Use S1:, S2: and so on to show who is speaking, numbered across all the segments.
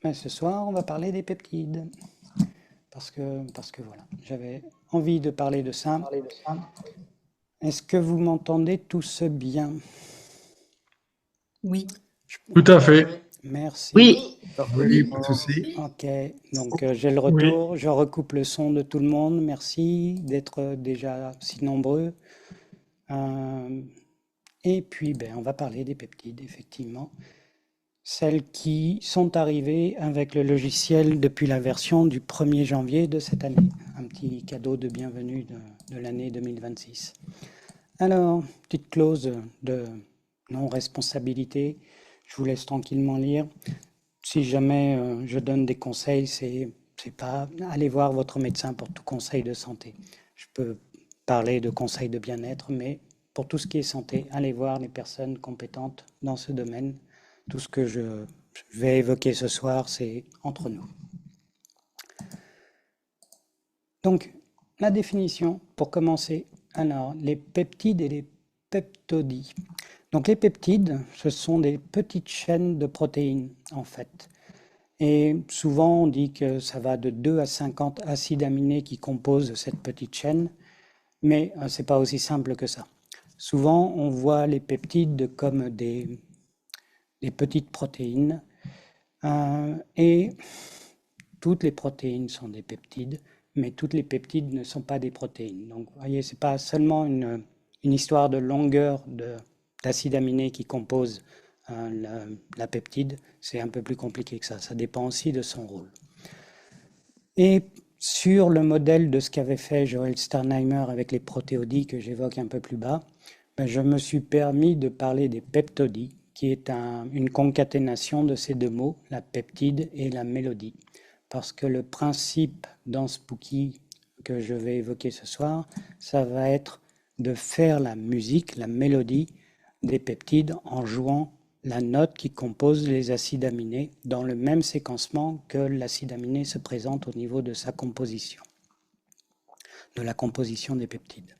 S1: Mais ce soir, on va parler des peptides. Parce que voilà, j'avais envie de parler de ça. Est-ce que vous m'entendez tous bien?
S2: Oui,
S3: Tout à fait.
S1: Merci.
S2: oui,
S3: Oui, pas de souci.
S1: Ok, donc j'ai le
S3: Oui.
S1: retour, je recoupe le son de tout le monde. Merci d'être déjà si nombreux. Euh, et puis, ben, on va parler des peptides, effectivement. Celles qui sont arrivées avec le logiciel depuis la version du 1er janvier de cette année. Un petit cadeau de bienvenue de l'année 2026. Alors, petite clause de non-responsabilité. Je vous laisse tranquillement lire. Si jamais je donne des conseils, c'est pas aller voir votre médecin pour tout conseil de santé. Je peux parler de conseils de bien-être, mais pour tout ce qui est santé, allez voir les personnes compétentes dans ce domaine. Tout ce que je vais évoquer ce soir, c'est entre nous. Donc, la définition, pour commencer. Alors, les peptides et les peptodies. Donc, les peptides, ce sont des petites chaînes de protéines, en fait. Et souvent, on dit que ça va de 2 à 50 acides aminés qui composent cette petite chaîne, mais ce n'est pas aussi simple que ça. Souvent, on voit les peptides comme des petites protéines, et toutes les protéines sont des peptides, mais toutes les peptides ne sont pas des protéines. Donc, vous voyez, ce n'est pas seulement une histoire de longueur d'acides aminés qui composent la peptide, c'est un peu plus compliqué que ça. Ça dépend aussi de son rôle. Et sur le modèle de ce qu'avait fait Joël Sternheimer avec les protéodies que j'évoque un peu plus bas, ben je me suis permis de parler des peptodies, qui est une concaténation de ces deux mots, la peptide et la mélodie. Parce que le principe dans Spooky que je vais évoquer ce soir, ça va être de faire la musique, la mélodie des peptides en jouant la note qui compose les acides aminés dans le même séquencement que l'acide aminé se présente au niveau de sa composition, de la composition des peptides.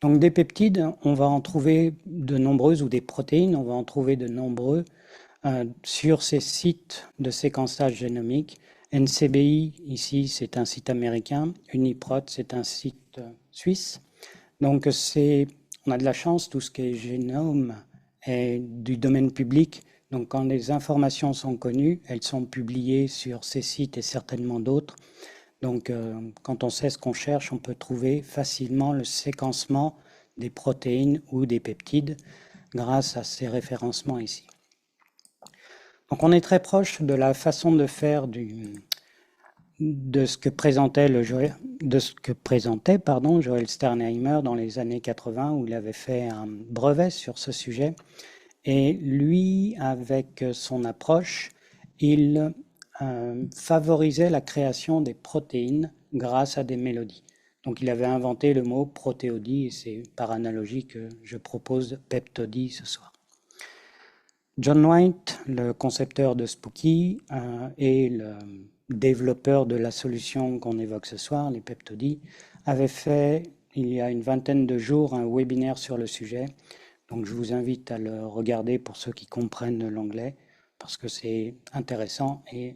S1: Donc des peptides, on va en trouver de nombreuses, ou des protéines, on va en trouver de nombreux sur ces sites de séquençage génomique. NCBI, ici, c'est un site américain. Uniprot, c'est un site suisse. Donc on a de la chance, tout ce qui est génome est du domaine public. Donc quand les informations sont connues, elles sont publiées sur ces sites et certainement d'autres. Donc quand on sait ce qu'on cherche, on peut trouver facilement le séquencement des protéines ou des peptides grâce à ces référencements ici. Donc on est très proche de la façon de faire de ce que présentait Joël Sternheimer dans les années 80, où il avait fait un brevet sur ce sujet. Et lui, avec son approche, il favorisait la création des protéines grâce à des mélodies. Donc il avait inventé le mot protéodie, et c'est par analogie que je propose peptodie ce soir. John White, le concepteur de Spooky et le développeur de la solution qu'on évoque ce soir, les peptodies, avait fait il y a une vingtaine de jours un webinaire sur le sujet. Donc je vous invite à le regarder pour ceux qui comprennent l'anglais, parce que c'est intéressant et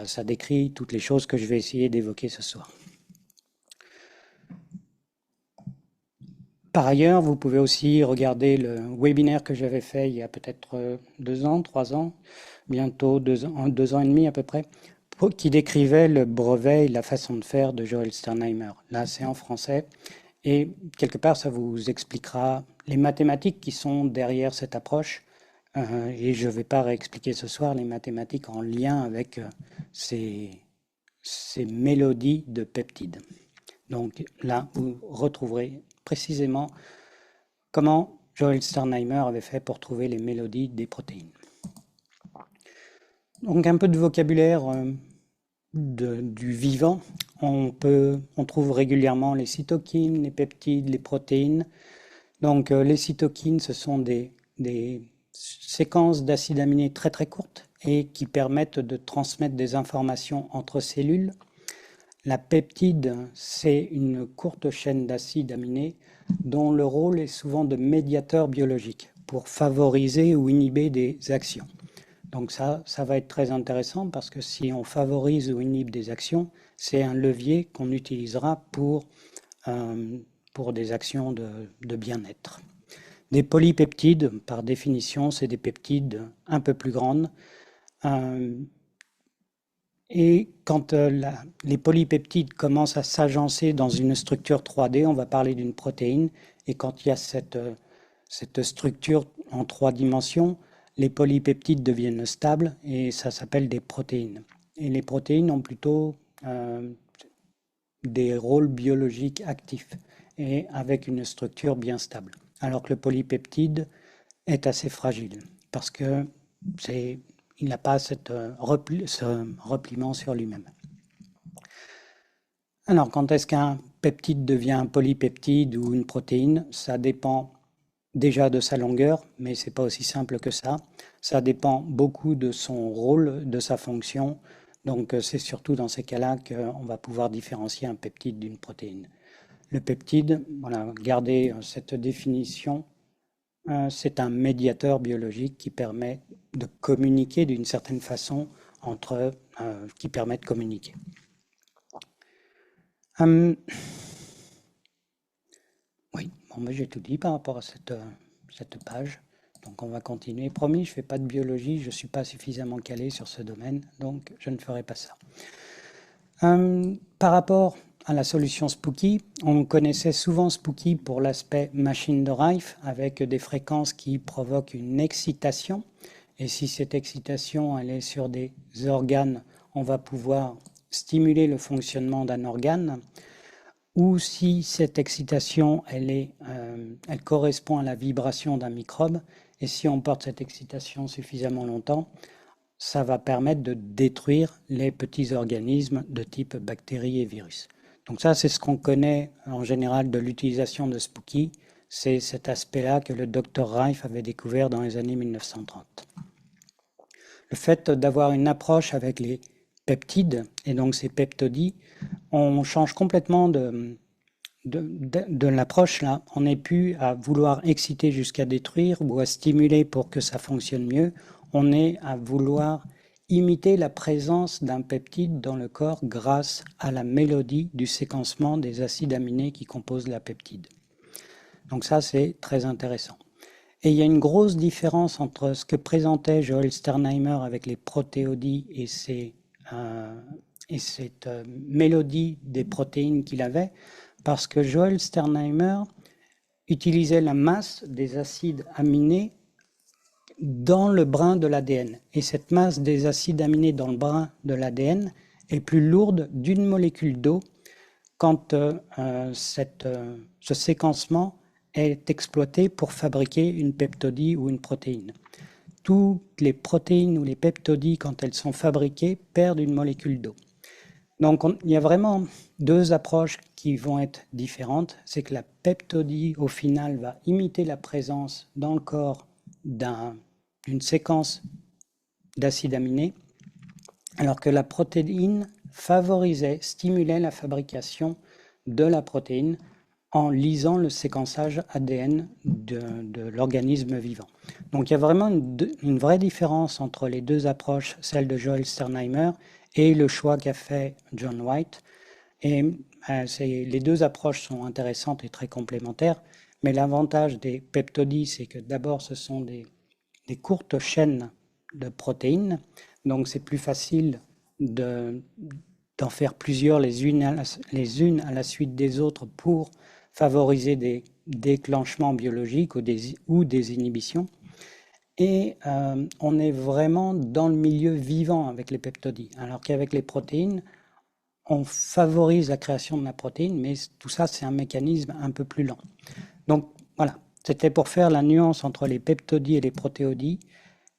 S1: ça décrit toutes les choses que je vais essayer d'évoquer ce soir. Par ailleurs, vous pouvez aussi regarder le webinaire que j'avais fait il y a peut-être 2 ans, 3 ans, bientôt 2 ans et demi à peu près, qui décrivait le brevet et la façon de faire de Joël Sternheimer. Là, c'est en français. Et quelque part, ça vous expliquera les mathématiques qui sont derrière cette approche. Et je ne vais pas réexpliquer ce soir les mathématiques en lien avec ces mélodies de peptides. Donc là, vous retrouverez précisément comment Joël Sternheimer avait fait pour trouver les mélodies des protéines. Donc un peu de vocabulaire du vivant. On trouve régulièrement les cytokines, les peptides, les protéines. Donc les cytokines, ce sont des séquences d'acides aminés très très courtes et qui permettent de transmettre des informations entre cellules. La peptide, c'est une courte chaîne d'acides aminés dont le rôle est souvent de médiateur biologique pour favoriser ou inhiber des actions. Donc ça va être très intéressant parce que si on favorise ou inhibe des actions, c'est un levier qu'on utilisera pour des actions de bien-être. Des polypeptides, par définition, c'est des peptides un peu plus grandes. Et quand les polypeptides commencent à s'agencer dans une structure 3D, on va parler d'une protéine. Et quand il y a cette structure en 3 dimensions, les polypeptides deviennent stables et ça s'appelle des protéines. Et les protéines ont plutôt des rôles biologiques actifs et avec une structure bien stable. Alors que le polypeptide est assez fragile parce que il n'a pas ce repliement sur lui-même. Alors, quand est-ce qu'un peptide devient un polypeptide ou une protéine? Ça dépend déjà de sa longueur, mais c'est pas aussi simple que ça. Ça dépend beaucoup de son rôle, de sa fonction. Donc, c'est surtout dans ces cas-là qu'on va pouvoir différencier un peptide d'une protéine. Le peptide, voilà, gardez cette définition. C'est un médiateur biologique qui permet de communiquer d'une certaine façon qui permet de communiquer. Oui, bon, j'ai tout dit par rapport à cette page. Donc on va continuer. Promis, je ne fais pas de biologie, je ne suis pas suffisamment calé sur ce domaine, donc je ne ferai pas ça. Par rapport à la solution Spooky, on connaissait souvent Spooky pour l'aspect machine de Rife avec des fréquences qui provoquent une excitation. Et si cette excitation elle est sur des organes, on va pouvoir stimuler le fonctionnement d'un organe. Ou si cette excitation elle correspond à la vibration d'un microbe. Et si on porte cette excitation suffisamment longtemps, ça va permettre de détruire les petits organismes de type bactéries et virus. Donc ça, c'est ce qu'on connaît en général de l'utilisation de Spooky. C'est cet aspect-là que le Dr Rife avait découvert dans les années 1930. Le fait d'avoir une approche avec les peptides, et donc ces peptodies, on change complètement de l'approche là. On n'est plus à vouloir exciter jusqu'à détruire ou à stimuler pour que ça fonctionne mieux. On est à vouloir imiter la présence d'un peptide dans le corps grâce à la mélodie du séquencement des acides aminés qui composent la peptide. Donc ça, c'est très intéressant. Et il y a une grosse différence entre ce que présentait Joel Sternheimer avec les protéodies et cette mélodie des protéines qu'il avait, parce que Joel Sternheimer utilisait la masse des acides aminés dans le brin de l'ADN. Et cette masse des acides aminés dans le brin de l'ADN est plus lourde d'une molécule d'eau quand ce séquencement est exploité pour fabriquer une peptodie ou une protéine. Toutes les protéines ou les peptodies, quand elles sont fabriquées, perdent une molécule d'eau. Donc il y a vraiment deux approches qui vont être différentes. C'est que la peptodie, au final, va imiter la présence dans le corps d'une séquence d'acides aminés, alors que la protéine stimulait la fabrication de la protéine en lisant le séquençage ADN de l'organisme vivant. Donc il y a vraiment une vraie différence entre les deux approches, celle de Joel Sternheimer et le choix qu'a fait John White. Et les deux approches sont intéressantes et très complémentaires, mais l'avantage des peptodies, c'est que d'abord ce sont des courtes chaînes de protéines, donc c'est plus facile d'en faire plusieurs les unes à la suite des autres pour favoriser des déclenchements biologiques ou des inhibitions. Et on est vraiment dans le milieu vivant avec les peptodies, alors qu'avec les protéines, on favorise la création de la protéine, mais tout ça, c'est un mécanisme un peu plus lent. Donc voilà, c'était pour faire la nuance entre les peptodies et les protéodies.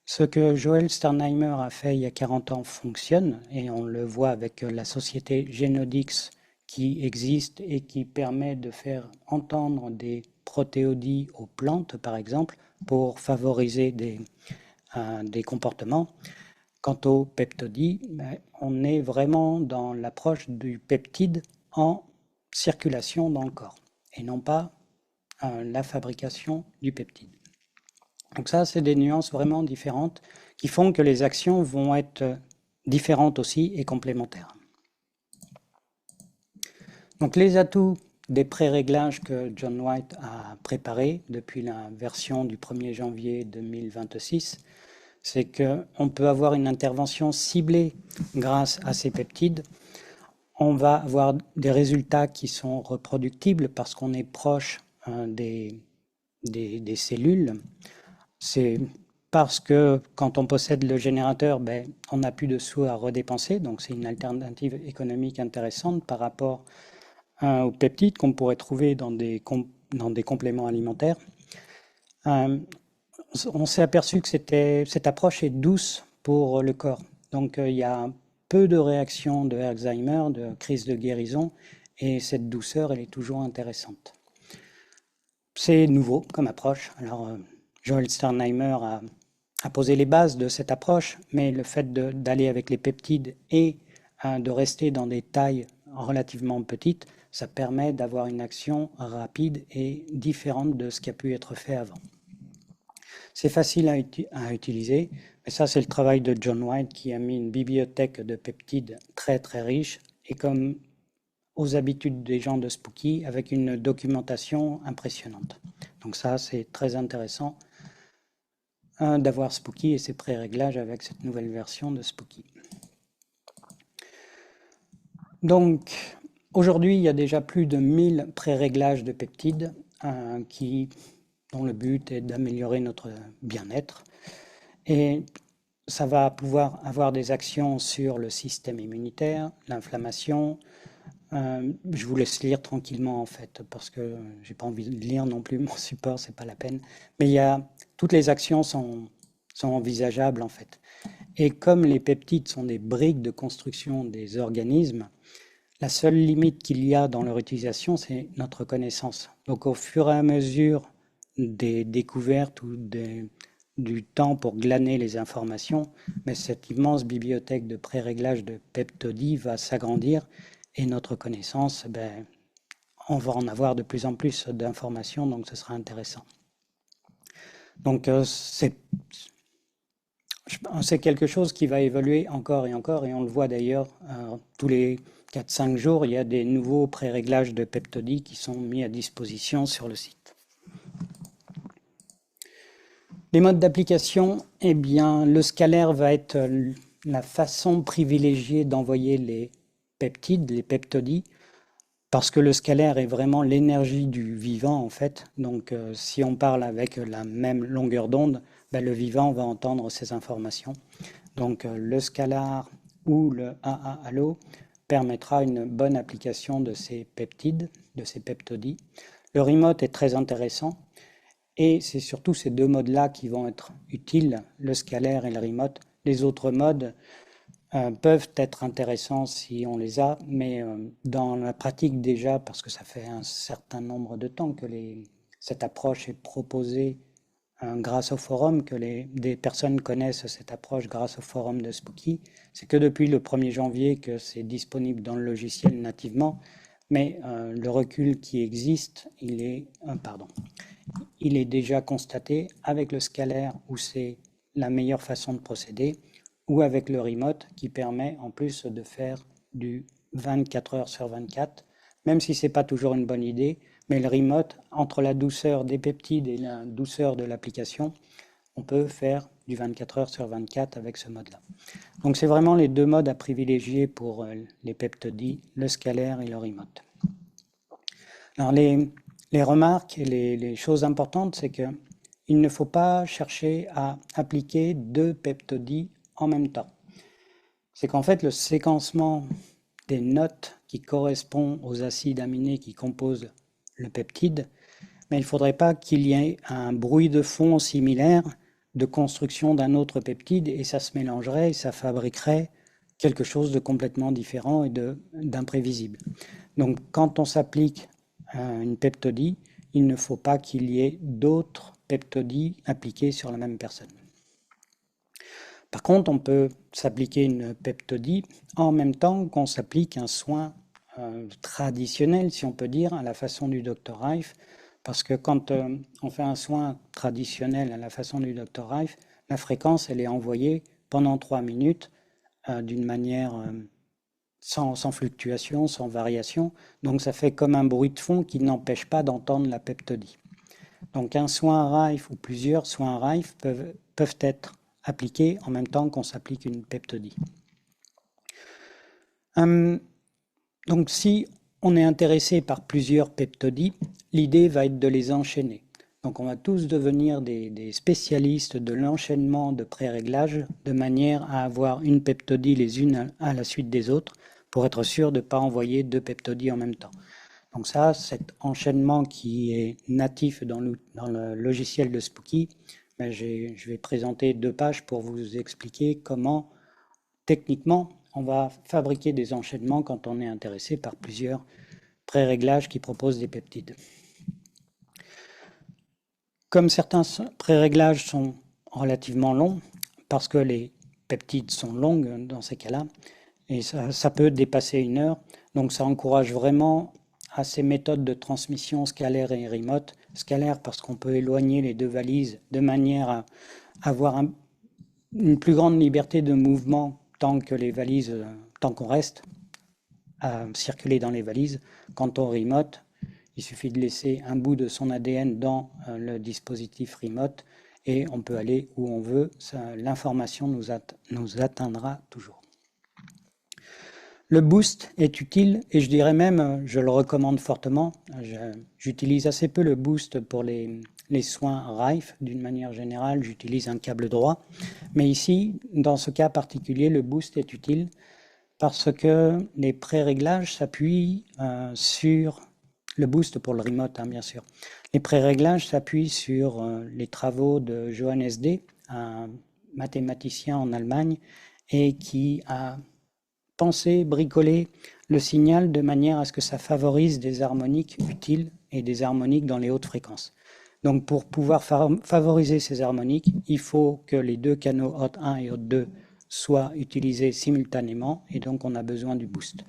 S1: Ce que Joel Sternheimer a fait il y a 40 ans fonctionne, et on le voit avec la société Genodix qui existe et qui permet de faire entendre des protéodies aux plantes, par exemple, pour favoriser des comportements. Quant aux peptodies, on est vraiment dans l'approche du peptide en circulation dans le corps, et non pas la fabrication du peptide. Donc ça, c'est des nuances vraiment différentes qui font que les actions vont être différentes aussi et complémentaires. Donc les atouts des pré-réglages que John White a préparés depuis la version du 1er janvier 2026, c'est qu'on peut avoir une intervention ciblée grâce à ces peptides. On va avoir des résultats qui sont reproductibles parce qu'on est proche des cellules. C'est parce que quand on possède le générateur, ben, on n'a plus de sous à redépenser, donc c'est une alternative économique intéressante par rapport aux peptides qu'on pourrait trouver dans des compléments alimentaires. On s'est aperçu que cette approche est douce pour le corps. Donc il y a peu de réactions de Alzheimer, de crise de guérison, et cette douceur, elle est toujours intéressante. C'est nouveau comme approche. Alors Joel Sternheimer a posé les bases de cette approche, mais le fait d'aller avec les peptides et de rester dans des tailles relativement petites, ça permet d'avoir une action rapide et différente de ce qui a pu être fait avant. C'est facile à utiliser, mais ça c'est le travail de John White qui a mis une bibliothèque de peptides très très riche et comme aux habitudes des gens de Spooky avec une documentation impressionnante. Donc ça c'est très intéressant d'avoir Spooky et ses pré-réglages avec cette nouvelle version de Spooky. Donc aujourd'hui il y a déjà plus de 1000 pré-réglages de peptides dont le but est d'améliorer notre bien-être. Et ça va pouvoir avoir des actions sur le système immunitaire, l'inflammation. Je vous laisse lire tranquillement en fait, parce que j'ai pas envie de lire non plus mon support, c'est pas la peine. Mais toutes les actions sont envisageables en fait. Et comme les peptides sont des briques de construction des organismes, la seule limite qu'il y a dans leur utilisation, c'est notre connaissance. Donc au fur et à mesure des découvertes ou du temps pour glaner les informations, mais cette immense bibliothèque de pré-réglage de peptodie va s'agrandir et notre connaissance, ben, on va en avoir de plus en plus d'informations, donc ce sera intéressant. Donc c'est quelque chose qui va évoluer encore, et on le voit d'ailleurs tous les 4-5 jours, il y a des nouveaux pré-réglages de peptodie qui sont mis à disposition sur le site. Les modes d'application, eh bien, le scalaire va être la façon privilégiée d'envoyer les peptides, les peptodies, parce que le scalaire est vraiment l'énergie du vivant en fait. Donc si on parle avec la même longueur d'onde, ben, le vivant va entendre ces informations. Donc le scalar ou le AA-Allo permettra une bonne application de ces peptides, de ces peptodies. Le remote est très intéressant. Et c'est surtout ces deux modes-là qui vont être utiles, le scalaire et le remote. Les autres modes peuvent être intéressants si on les a, mais dans la pratique déjà, parce que ça fait un certain nombre de temps que cette approche est proposée grâce au forum, que des personnes connaissent cette approche grâce au forum de Spooky, c'est que depuis le 1er janvier que c'est disponible dans le logiciel nativement, mais le recul qui existe, il est déjà constaté avec le scalaire où c'est la meilleure façon de procéder ou avec le remote qui permet en plus de faire du 24 heures sur 24, même si ce n'est pas toujours une bonne idée, mais le remote, entre la douceur des peptides et la douceur de l'application, on peut faire du 24 heures sur 24 avec ce mode-là. Donc c'est vraiment les deux modes à privilégier pour les peptodies, le scalaire et le remote. Alors les remarques et les choses importantes, c'est qu'il ne faut pas chercher à appliquer deux peptodies en même temps. C'est qu'en fait, le séquencement des notes qui correspond aux acides aminés qui composent le peptide, mais il ne faudrait pas qu'il y ait un bruit de fond similaire de construction d'un autre peptide et ça se mélangerait et ça fabriquerait quelque chose de complètement différent et d'imprévisible. Donc quand on s'applique une peptodie, il ne faut pas qu'il y ait d'autres peptodies appliquées sur la même personne. Par contre, on peut s'appliquer une peptodie en même temps qu'on s'applique un soin traditionnel, si on peut dire, à la façon du Dr Reif. Parce que quand on fait un soin traditionnel à la façon du Dr Rife, la fréquence, elle est envoyée pendant 3 minutes d'une manière sans fluctuation, sans variation. Donc ça fait comme un bruit de fond qui n'empêche pas d'entendre la peptodie. Donc un soin Rife ou plusieurs soins Rife peuvent être appliqués en même temps qu'on s'applique une peptodie. Donc si on est intéressé par plusieurs peptodies, l'idée va être de les enchaîner. Donc on va tous devenir des spécialistes de l'enchaînement de pré-réglage de manière à avoir une peptodie les unes à la suite des autres pour être sûr de ne pas envoyer 2 peptodies en même temps. Donc ça, cet enchaînement qui est natif dans le logiciel de Spooky, ben je vais présenter 2 pages pour vous expliquer comment techniquement on va fabriquer des enchaînements quand on est intéressé par plusieurs pré-réglages qui proposent des peptides. Comme certains pré-réglages sont relativement longs, parce que les peptides sont longues dans ces cas-là, et ça peut dépasser 1 heure, donc ça encourage vraiment à ces méthodes de transmission scalaire et remote. Scalaire parce qu'on peut éloigner les 2 valises de manière à avoir une plus grande liberté de mouvement tant qu'on reste à circuler dans les valises. Quant au remote, il suffit de laisser un bout de son ADN dans le dispositif remote et on peut aller où on veut. L'information nous atteindra toujours. Le boost est utile et je dirais même, je le recommande fortement. J'utilise assez peu le boost pour les soins Rife d'une manière générale. J'utilise un câble droit. Mais ici, dans ce cas particulier, le boost est utile parce que les pré-réglages s'appuient sur le boost pour le remote, bien sûr. Les pré-réglages s'appuient sur les travaux de Johannes D., un mathématicien en Allemagne, et qui a pensé, bricoler le signal de manière à ce que ça favorise des harmoniques utiles et des harmoniques dans les hautes fréquences. Donc pour pouvoir favoriser ces harmoniques, il faut que les 2 canaux hot 1 et hot 2 soient utilisés simultanément et donc on a besoin du boost.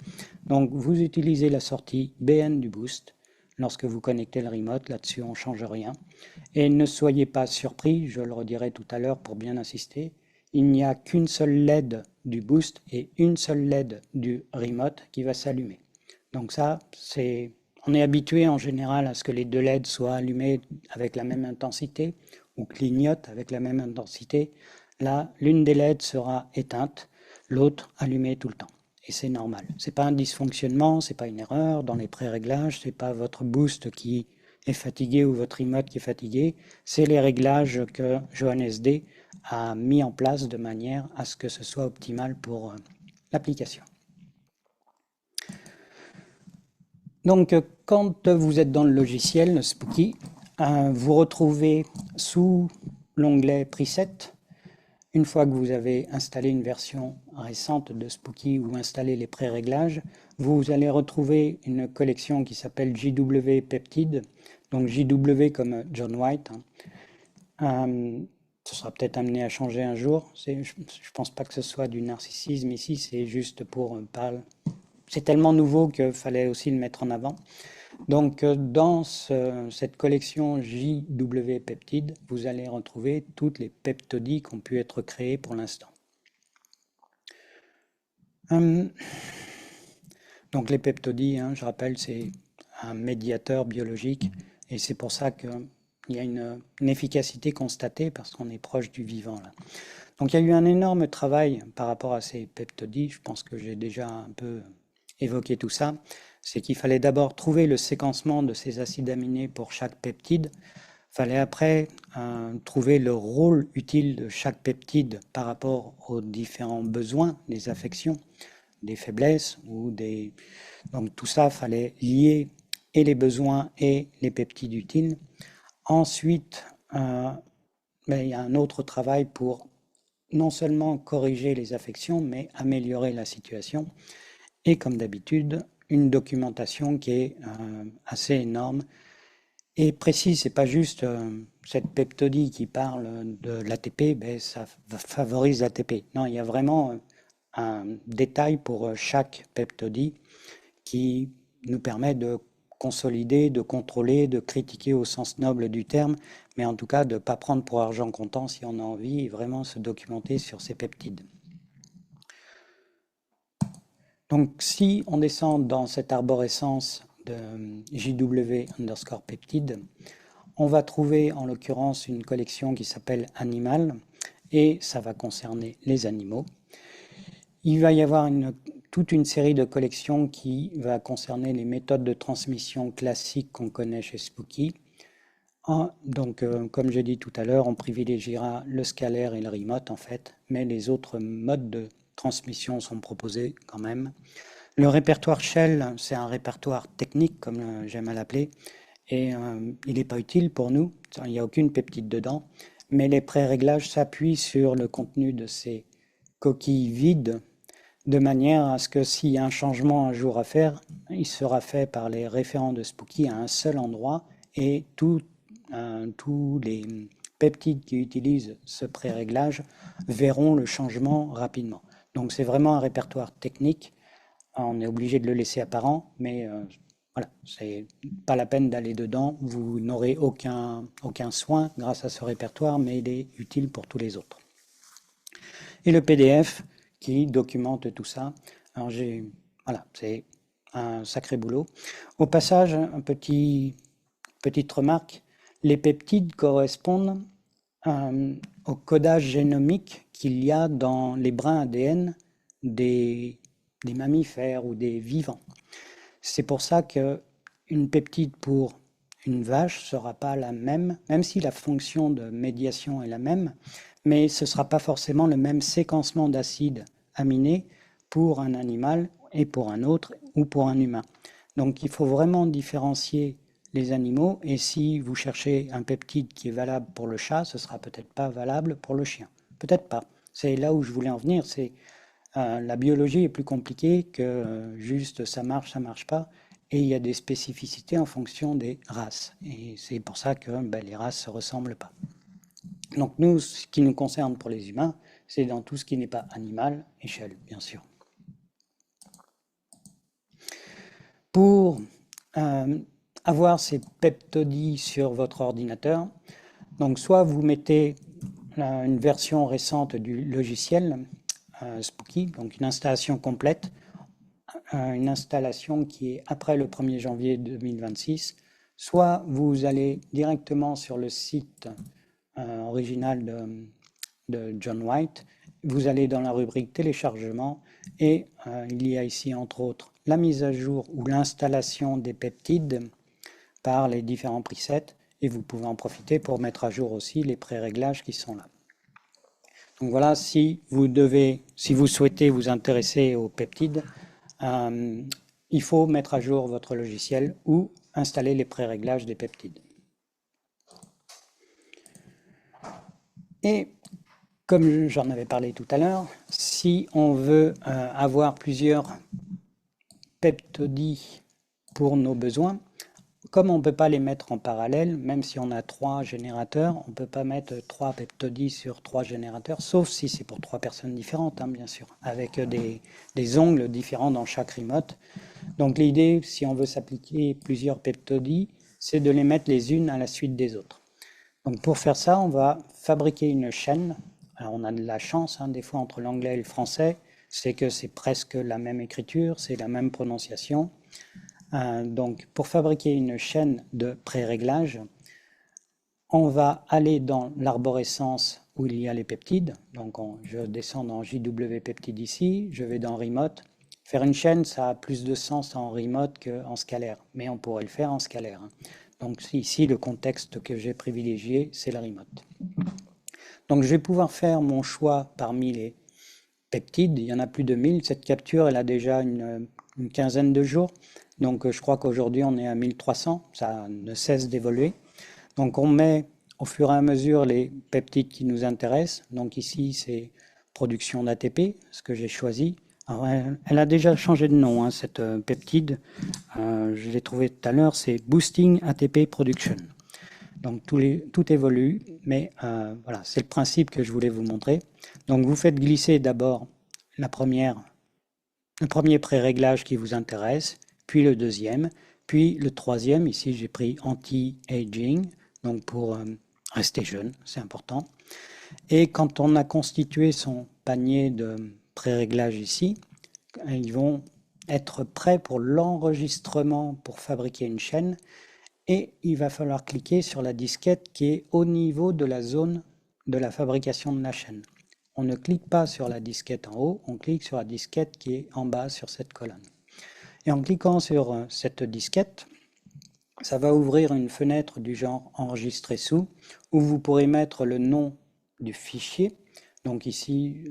S1: Donc vous utilisez la sortie BN du boost lorsque vous connectez le remote, là-dessus on ne change rien. Et ne soyez pas surpris, je le redirai tout à l'heure pour bien insister, il n'y a qu'une seule LED du boost et une seule LED du remote qui va s'allumer. Donc ça, on est habitué en général à ce que les 2 LED soient allumés avec la même intensité ou clignotent avec la même intensité. Là, l'une des LED sera éteinte, l'autre allumée tout le temps. Et c'est normal. Ce n'est pas un dysfonctionnement, ce n'est pas une erreur dans les pré-réglages, ce n'est pas votre boost qui est fatigué ou votre remote qui est fatigué, c'est les réglages que Johannes D. a mis en place de manière à ce que ce soit optimal pour l'application. Donc, quand vous êtes dans le logiciel Spooky, vous retrouvez sous l'onglet Preset, une fois que vous avez installé une version récente de Spooky ou installé les pré-réglages, vous allez retrouver une collection qui s'appelle JW Peptide, donc JW comme John White. Ce sera peut-être amené à changer un jour. Je ne pense pas que ce soit du narcissisme ici, c'est juste pour parler. C'est tellement nouveau qu'il fallait aussi le mettre en avant. Donc, dans cette collection JW Peptide, vous allez retrouver toutes les peptodies qui ont pu être créées pour l'instant. Donc, les peptodies, je rappelle, c'est un médiateur biologique et c'est pour ça qu'il y a une efficacité constatée parce qu'on est proche du vivant, là. Donc, il y a eu un énorme travail par rapport à ces peptodies. Je pense que j'ai déjà un peu évoqué tout ça. C'est qu'il fallait d'abord trouver le séquencement de ces acides aminés pour chaque peptide. Il fallait après trouver le rôle utile de chaque peptide par rapport aux différents besoins, des affections, des faiblesses ou des... Donc tout ça, il fallait lier et les besoins et les peptides utiles. Ensuite, il y a un autre travail pour non seulement corriger les affections, mais améliorer la situation. Et comme d'habitude, une documentation qui est assez énorme et précise. C'est pas juste cette peptodie qui parle de l'ATP, ça favorise l'ATP. Non, il y a vraiment un détail pour chaque peptodie qui nous permet de consolider, de contrôler, de critiquer au sens noble du terme, mais en tout cas de ne pas prendre pour argent comptant si on a envie et vraiment se documenter sur ces peptides. Donc si on descend dans cette arborescence de JW_peptide, on va trouver en l'occurrence une collection qui s'appelle Animal, et ça va concerner les animaux. Il va y avoir toute une série de collections qui va concerner les méthodes de transmission classiques qu'on connaît chez Spooky. Donc, comme j'ai dit tout à l'heure, on privilégiera le scalaire et le remote en fait, mais les autres modes de transmission sont proposés quand même. Le répertoire Shell, c'est un répertoire technique, comme j'aime à l'appeler, et il n'est pas utile pour nous, il n'y a aucune peptide dedans, mais les pré-réglages s'appuient sur le contenu de ces coquilles vides, de manière à ce que s'il y a un changement un jour à faire, il sera fait par les référents de Spooky à un seul endroit, et tous les peptides qui utilisent ce pré-réglage verront le changement rapidement. Donc c'est vraiment un répertoire technique, on est obligé de le laisser apparent, mais voilà, c'est pas la peine d'aller dedans, vous n'aurez aucun soin grâce à ce répertoire, mais il est utile pour tous les autres. Et le PDF qui documente tout ça, alors voilà, c'est un sacré boulot. Au passage, petite remarque, les peptides correspondent au codage génomique qu'il y a dans les brins ADN des mammifères ou des vivants. C'est pour ça qu'une peptide pour une vache ne sera pas la même si la fonction de médiation est la même, mais ce ne sera pas forcément le même séquencement d'acides aminés pour un animal et pour un autre ou pour un humain. Donc il faut vraiment différencier les animaux, et si vous cherchez un peptide qui est valable pour le chat, ce ne sera peut-être pas valable pour le chien. Peut-être pas. C'est là où je voulais en venir, c'est la biologie est plus compliquée que juste ça marche pas, et il y a des spécificités en fonction des races, et c'est pour ça que les races se ressemblent pas. Donc nous, ce qui nous concerne pour les humains, c'est dans tout ce qui n'est pas animal, échelle bien sûr. Pour avoir ces peptodies sur votre ordinateur, donc soit vous mettez une version récente du logiciel Spooky, donc une installation complète, une installation qui est après le 1er janvier 2026, soit vous allez directement sur le site original de John White, vous allez dans la rubrique téléchargement, et il y a ici entre autres la mise à jour ou l'installation des peptides par les différents presets, et vous pouvez en profiter pour mettre à jour aussi les pré-réglages qui sont là. Donc voilà, si vous souhaitez vous intéresser aux peptides, il faut mettre à jour votre logiciel ou installer les pré-réglages des peptides. Et comme j'en avais parlé tout à l'heure, si on veut avoir plusieurs peptodies pour nos besoins, comme on ne peut pas les mettre en parallèle, même si on a 3 générateurs, on ne peut pas mettre 3 peptodies sur 3 générateurs, sauf si c'est pour 3 personnes différentes, hein, bien sûr, avec des ongles différents dans chaque remote. Donc l'idée, si on veut s'appliquer plusieurs peptodies, c'est de les mettre les unes à la suite des autres. Donc pour faire ça, on va fabriquer une chaîne. Alors on a de la chance, hein, des fois entre l'anglais et le français, c'est que c'est presque la même écriture, c'est la même prononciation. Donc pour fabriquer une chaîne de pré-réglage, on va aller dans l'arborescence où il y a les peptides. Donc je descends dans JW peptide ici, je vais dans remote. Faire une chaîne, ça a plus de sens en remote qu'en scalaire, mais on pourrait le faire en scalaire. Donc ici, le contexte que j'ai privilégié, c'est le remote. Donc je vais pouvoir faire mon choix parmi les peptides. Il y en a plus de 1000. Cette capture, elle a déjà une quinzaine de jours. Donc je crois qu'aujourd'hui, on est à 1300. Ça ne cesse d'évoluer. Donc on met au fur et à mesure les peptides qui nous intéressent. Donc ici, c'est production d'ATP, ce que j'ai choisi. Alors, elle a déjà changé de nom, hein, cette peptide. Je l'ai trouvé tout à l'heure, c'est Boosting ATP Production. Donc tout évolue, mais voilà, c'est le principe que je voulais vous montrer. Donc vous faites glisser d'abord le premier pré-réglage qui vous intéresse, puis le deuxième, Puis le troisième, ici j'ai pris anti-aging, donc pour rester jeune, c'est important. Et quand on a constitué son panier de pré-réglage ici, ils vont être prêts pour l'enregistrement pour fabriquer une chaîne. Et il va falloir cliquer sur la disquette qui est au niveau de la zone de la fabrication de la chaîne. On ne clique pas sur la disquette en haut, on clique sur la disquette qui est en bas sur cette colonne. Et en cliquant sur cette disquette, ça va ouvrir une fenêtre du genre enregistrer sous, où vous pourrez mettre le nom du fichier. Donc ici,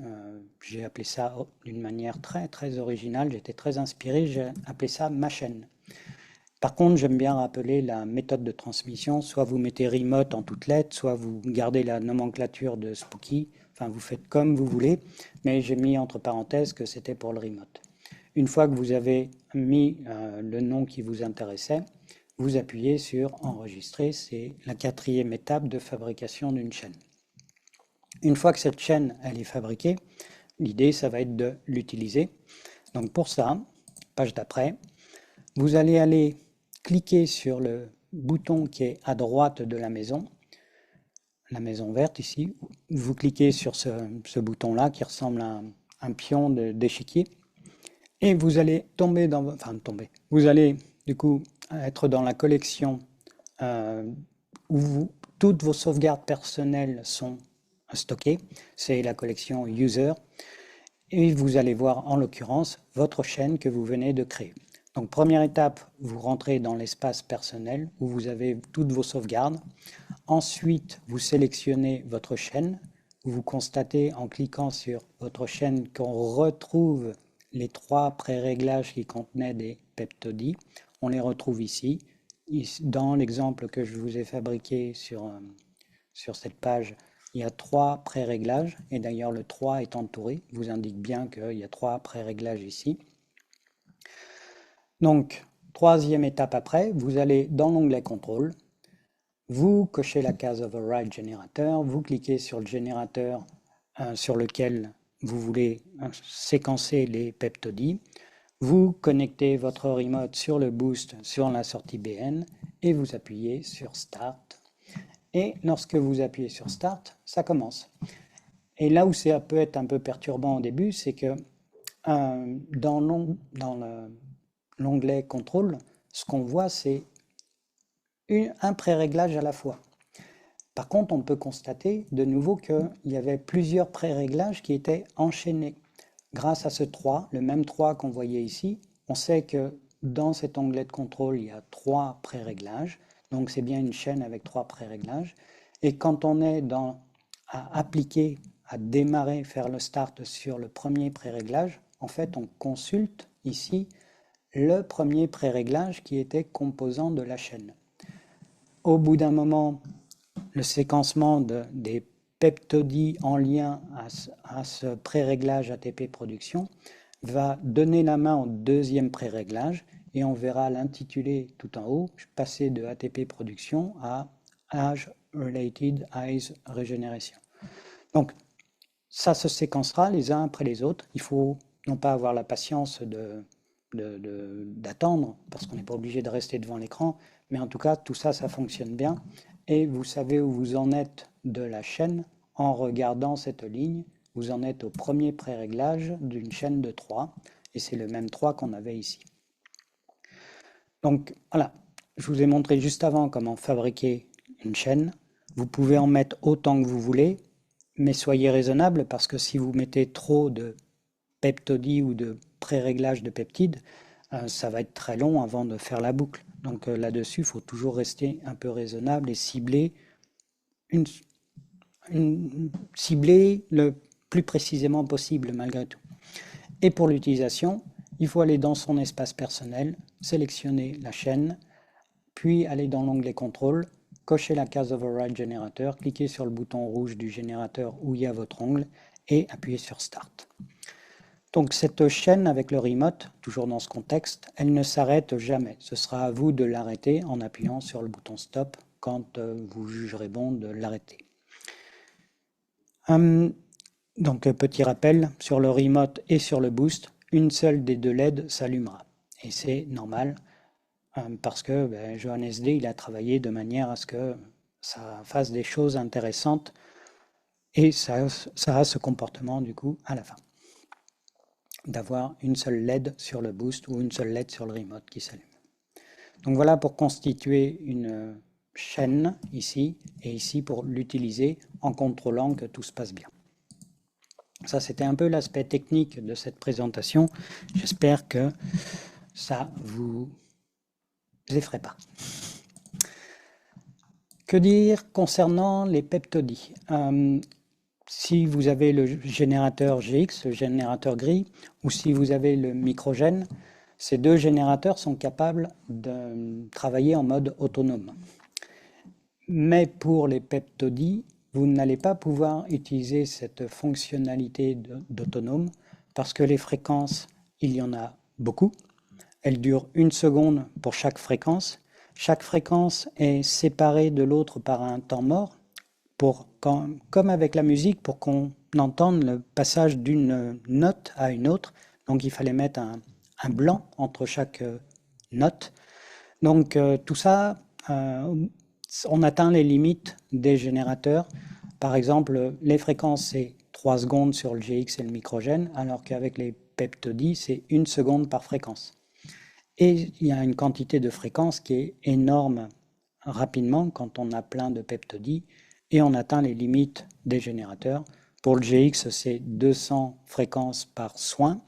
S1: j'ai appelé ça d'une manière très originale, j'étais très inspiré, j'ai appelé ça ma chaîne. Par contre, j'aime bien rappeler la méthode de transmission, soit vous mettez remote en toutes lettres, soit vous gardez la nomenclature de Spooky, enfin vous faites comme vous voulez, mais j'ai mis entre parenthèses que c'était pour le remote. Une fois que vous avez mis le nom qui vous intéressait, vous appuyez sur enregistrer, c'est la 4e étape de fabrication d'une chaîne. Une fois que cette chaîne elle est fabriquée, l'idée ça va être de l'utiliser. Donc pour ça, page d'après, vous allez aller cliquer sur le bouton qui est à droite de la maison verte ici. Vous cliquez sur ce bouton-là qui ressemble à un pion d'échiquier. Et vous allez vous allez du coup être dans la collection où toutes vos sauvegardes personnelles sont stockées. C'est la collection User. Et vous allez voir en l'occurrence votre chaîne que vous venez de créer. Donc première étape, vous rentrez dans l'espace personnel où vous avez toutes vos sauvegardes. Ensuite, vous sélectionnez votre chaîne. Vous constatez en cliquant sur votre chaîne qu'on retrouve les 3 pré-réglages qui contenaient des peptodies. On les retrouve ici. Dans l'exemple que je vous ai fabriqué sur cette page, il y a 3 pré-réglages. Et d'ailleurs, le 3 est entouré. Il vous indique bien qu'il y a 3 pré-réglages ici. Donc, troisième étape après, vous allez dans l'onglet Contrôle. Vous cochez la case Override Générateur. Vous cliquez sur le générateur sur lequel vous voulez séquencer les peptodies. Vous connectez votre remote sur le boost sur la sortie BN et vous appuyez sur Start. Et lorsque vous appuyez sur Start, ça commence. Et là où ça peut être un peu perturbant au début, c'est que dans l'onglet Contrôle, ce qu'on voit, c'est un pré-réglage à la fois. Par contre, on peut constater de nouveau qu'il y avait plusieurs pré-réglages qui étaient enchaînés. Grâce à ce 3, le même 3 qu'on voyait ici, on sait que dans cet onglet de contrôle, il y a 3 pré-réglages. Donc c'est bien une chaîne avec 3 pré-réglages. Et quand on est à appliquer, à démarrer, faire le start sur le premier pré-réglage, en fait, on consulte ici le premier pré-réglage qui était composant de la chaîne. Au bout d'un moment, le séquencement des peptodies en lien à ce pré-réglage ATP production va donner la main au deuxième pré-réglage et on verra l'intitulé tout en haut, passer de ATP production à Age Related Eyes Regeneration. Donc ça se séquencera les uns après les autres. Il faut non pas avoir la patience d'attendre, parce qu'on n'est pas obligé de rester devant l'écran, mais en tout cas, tout ça, ça fonctionne bien. Et vous savez où vous en êtes de la chaîne en regardant cette ligne. Vous en êtes au premier pré-réglage d'une chaîne de 3, et c'est le même 3 qu'on avait ici. Donc voilà, je vous ai montré juste avant comment fabriquer une chaîne. Vous pouvez en mettre autant que vous voulez, mais soyez raisonnable parce que si vous mettez trop de peptodies ou de pré-réglage de peptides, ça va être très long avant de faire la boucle. Donc là-dessus, il faut toujours rester un peu raisonnable et cibler le plus précisément possible malgré tout. Et pour l'utilisation, il faut aller dans son espace personnel, sélectionner la chaîne, puis aller dans l'onglet Contrôle, cocher la case Override Générateur, cliquer sur le bouton rouge du générateur où il y a votre ongle et appuyer sur Start. Donc cette chaîne avec le remote, toujours dans ce contexte, elle ne s'arrête jamais. Ce sera à vous de l'arrêter en appuyant sur le bouton Stop quand vous jugerez bon de l'arrêter. Donc petit rappel, sur le remote et sur le boost, une seule des deux LED s'allumera. Et c'est normal. parce que Johannes D. il a travaillé de manière à ce que ça fasse des choses intéressantes et ça a ce comportement du coup à la fin d'avoir une seule LED sur le boost ou une seule LED sur le remote qui s'allume. Donc voilà pour constituer une chaîne ici et ici pour l'utiliser en contrôlant que tout se passe bien. Ça, c'était un peu l'aspect technique de cette présentation. J'espère que ça vous effraie pas. Que dire concernant les peptodies? Si vous avez le générateur GX, le générateur gris, ou si vous avez le microgène, ces deux générateurs sont capables de travailler en mode autonome. Mais pour les peptodies, vous n'allez pas pouvoir utiliser cette fonctionnalité d'autonome parce que les fréquences, il y en a beaucoup. Elles durent 1 seconde pour chaque fréquence. Chaque fréquence est séparée de l'autre par un temps mort, comme avec la musique, pour qu'on entende le passage d'une note à une autre. Donc il fallait mettre un blanc entre chaque note. Donc tout ça, on atteint les limites des générateurs. Par exemple, les fréquences, c'est 3 secondes sur le GX et le microgène, alors qu'avec les peptodies, c'est 1 seconde par fréquence. Et il y a une quantité de fréquences qui est énorme rapidement quand on a plein de peptodies et on atteint les limites des générateurs. Pour le GX, c'est 200 fréquences par soin.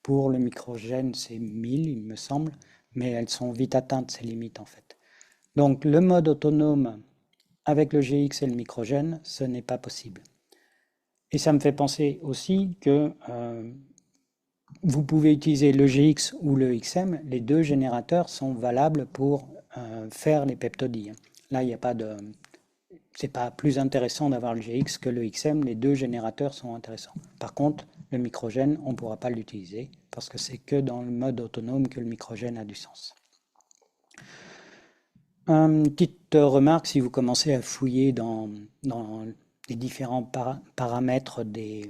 S1: Pour le microgène, c'est 1000, il me semble, mais elles sont vite atteintes, ces limites en fait. Donc le mode autonome avec le GX et le microgène, ce n'est pas possible. Et ça me fait penser aussi que vous pouvez utiliser le GX ou le XM, les deux générateurs sont valables pour faire les peptodies. Là, il n'y a pas de... C'est pas plus intéressant d'avoir le GX que le XM, les deux générateurs sont intéressants. Par contre, le microgène, on ne pourra pas l'utiliser parce que c'est que dans le mode autonome que le microgène a du sens. Une petite remarque, si vous commencez à fouiller dans les différents paramètres des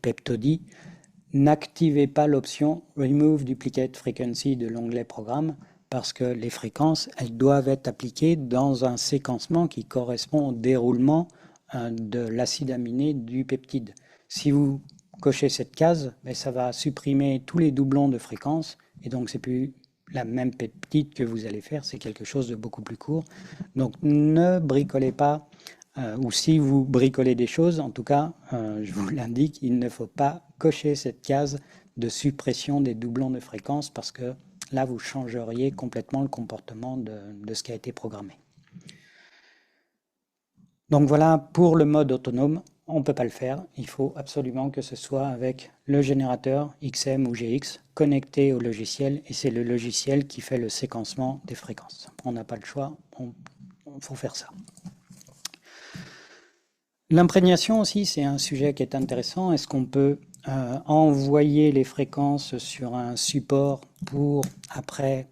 S1: peptodies, n'activez pas l'option Remove Duplicate Frequency de l'onglet Programme parce que les fréquences, elles doivent être appliquées dans un séquencement qui correspond au déroulement de l'acide aminé du peptide. Si vous cochez cette case, ça va supprimer tous les doublons de fréquences et donc c'est plus la même peptide que vous allez faire, c'est quelque chose de beaucoup plus court. Donc ne bricolez pas, ou si vous bricolez des choses, en tout cas, je vous l'indique, il ne faut pas cocher cette case de suppression des doublons de fréquence parce que là, vous changeriez complètement le comportement de ce qui a été programmé. Donc voilà, pour le mode autonome, on ne peut pas le faire. Il faut absolument que ce soit avec le générateur XM ou GX connecté au logiciel et c'est le logiciel qui fait le séquencement des fréquences. On n'a pas le choix, il faut faire ça. L'imprégnation aussi, c'est un sujet qui est intéressant. Est-ce qu'on peut envoyer les fréquences sur un support pour après,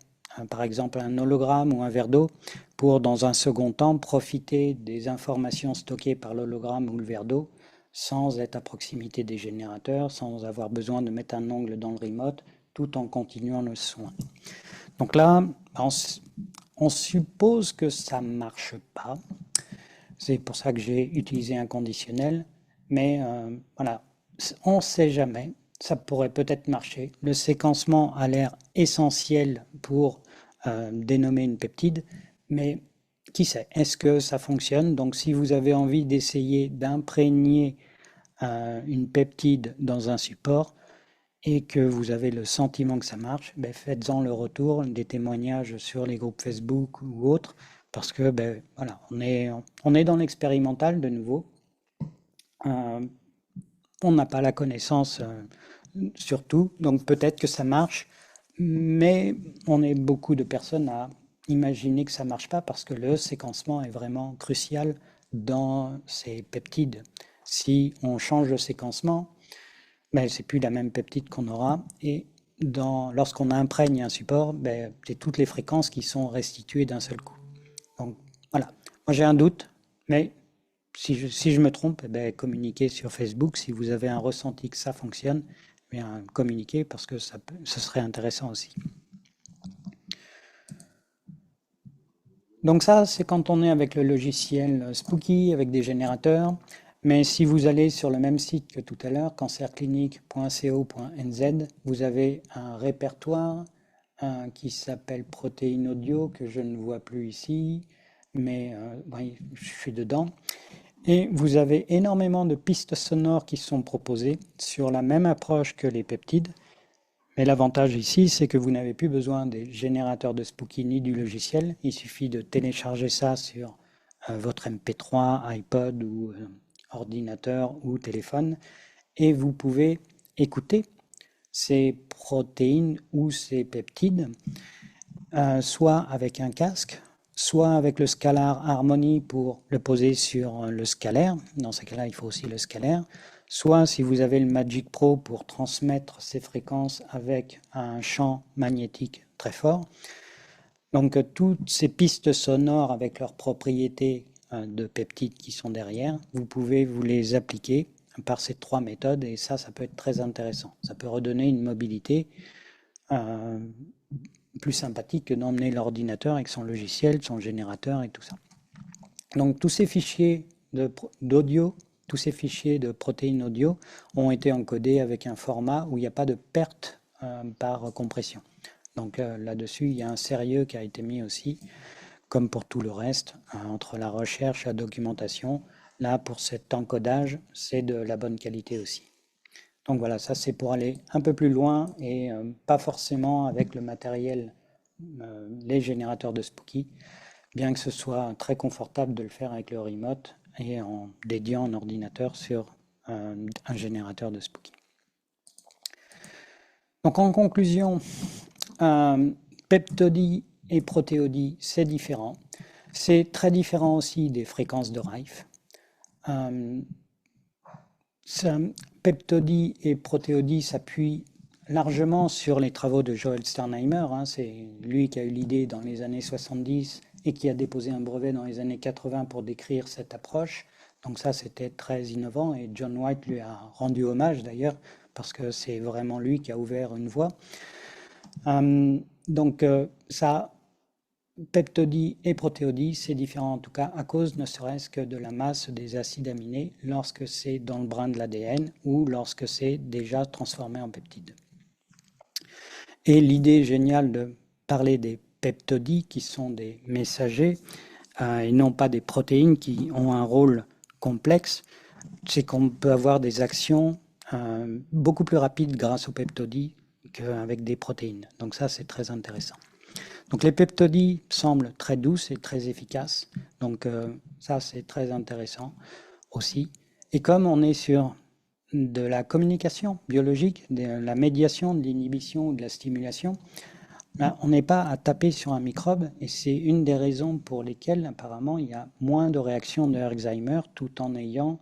S1: par exemple, un hologramme ou un verre d'eau, pour dans un second temps profiter des informations stockées par l'hologramme ou le verre d'eau sans être à proximité des générateurs, sans avoir besoin de mettre un ongle dans le remote, tout en continuant le soin. Donc là, on suppose que ça ne marche pas. C'est pour ça que j'ai utilisé un conditionnel, mais voilà, on ne sait jamais, ça pourrait peut-être marcher. Le séquencement a l'air essentiel pour dénommer une peptide, mais qui sait, est-ce que ça fonctionne? Donc si vous avez envie d'essayer d'imprégner une peptide dans un support et que vous avez le sentiment que ça marche, faites-en le retour, des témoignages sur les groupes Facebook ou autres, parce que voilà, on est dans l'expérimental de nouveau. On n'a pas la connaissance sur tout, donc peut-être que ça marche, mais on est beaucoup de personnes à imaginer que ça ne marche pas parce que le séquencement est vraiment crucial dans ces peptides. Si on change le séquencement, c'est plus la même peptide qu'on aura et lorsqu'on imprègne un support, c'est toutes les fréquences qui sont restituées d'un seul coup. Donc voilà, moi j'ai un doute, mais si je me trompe, communiquez sur Facebook. Si vous avez un ressenti que ça fonctionne, communiquez parce que ce serait intéressant aussi. Donc ça, c'est quand on est avec le logiciel Spooky, avec des générateurs. Mais si vous allez sur le même site que tout à l'heure, cancerclinique.co.nz, vous avez un répertoire qui s'appelle Protéines Audio, que je ne vois plus ici, mais oui, je suis dedans. Et vous avez énormément de pistes sonores qui sont proposées sur la même approche que les peptides. Mais l'avantage ici, c'est que vous n'avez plus besoin des générateurs de Spooky ni du logiciel. Il suffit de télécharger ça sur votre MP3, iPod ou ordinateur ou téléphone et vous pouvez écouter ces protéines ou ces peptides, soit avec un casque, soit avec le Scalar Harmony pour le poser sur le scalaire. Dans ce cas-là, il faut aussi le scalaire. Soit si vous avez le Magic Pro pour transmettre ces fréquences avec un champ magnétique très fort. Donc toutes ces pistes sonores avec leurs propriétés de peptides qui sont derrière, vous pouvez vous les appliquer par ces trois méthodes et ça peut être très intéressant. Ça peut redonner une mobilité plus sympathique que d'emmener l'ordinateur avec son logiciel, son générateur et tout ça. Donc tous ces fichiers d'audio, tous ces fichiers de protéines audio ont été encodés avec un format où il n'y a pas de perte par compression. Donc là-dessus, il y a un sérieux qui a été mis aussi, comme pour tout le reste, entre la recherche et la documentation. Là, pour cet encodage, c'est de la bonne qualité aussi. Donc voilà, ça c'est pour aller un peu plus loin et pas forcément avec le matériel, les générateurs de Spooky, bien que ce soit très confortable de le faire avec le remote et en dédiant un ordinateur sur un générateur de Spooky. Donc en conclusion, peptodie et protéodie, c'est différent. C'est très différent aussi des fréquences de Rife. Peptodie et protéodie s'appuient largement sur les travaux de Joel Sternheimer. C'est lui qui a eu l'idée dans les années 70 et qui a déposé un brevet dans les années 80 pour décrire cette approche. Donc ça, c'était très innovant et John White lui a rendu hommage d'ailleurs parce que c'est vraiment lui qui a ouvert une voie. Donc ça, peptodie et protéodie, c'est différent en tout cas à cause ne serait-ce que de la masse des acides aminés lorsque c'est dans le brin de l'ADN ou lorsque c'est déjà transformé en peptides. Et l'idée géniale de parler des peptodies qui sont des messagers et non pas des protéines qui ont un rôle complexe, c'est qu'on peut avoir des actions beaucoup plus rapides grâce aux peptodies qu'avec des protéines. Donc ça, c'est très intéressant. Donc les peptodies semblent très douces et très efficaces. Donc ça, c'est très intéressant aussi. Et comme on est sur de la communication biologique, de la médiation, de l'inhibition ou de la stimulation, là, on n'est pas à taper sur un microbe et c'est une des raisons pour lesquelles apparemment il y a moins de réactions de Alzheimer tout en ayant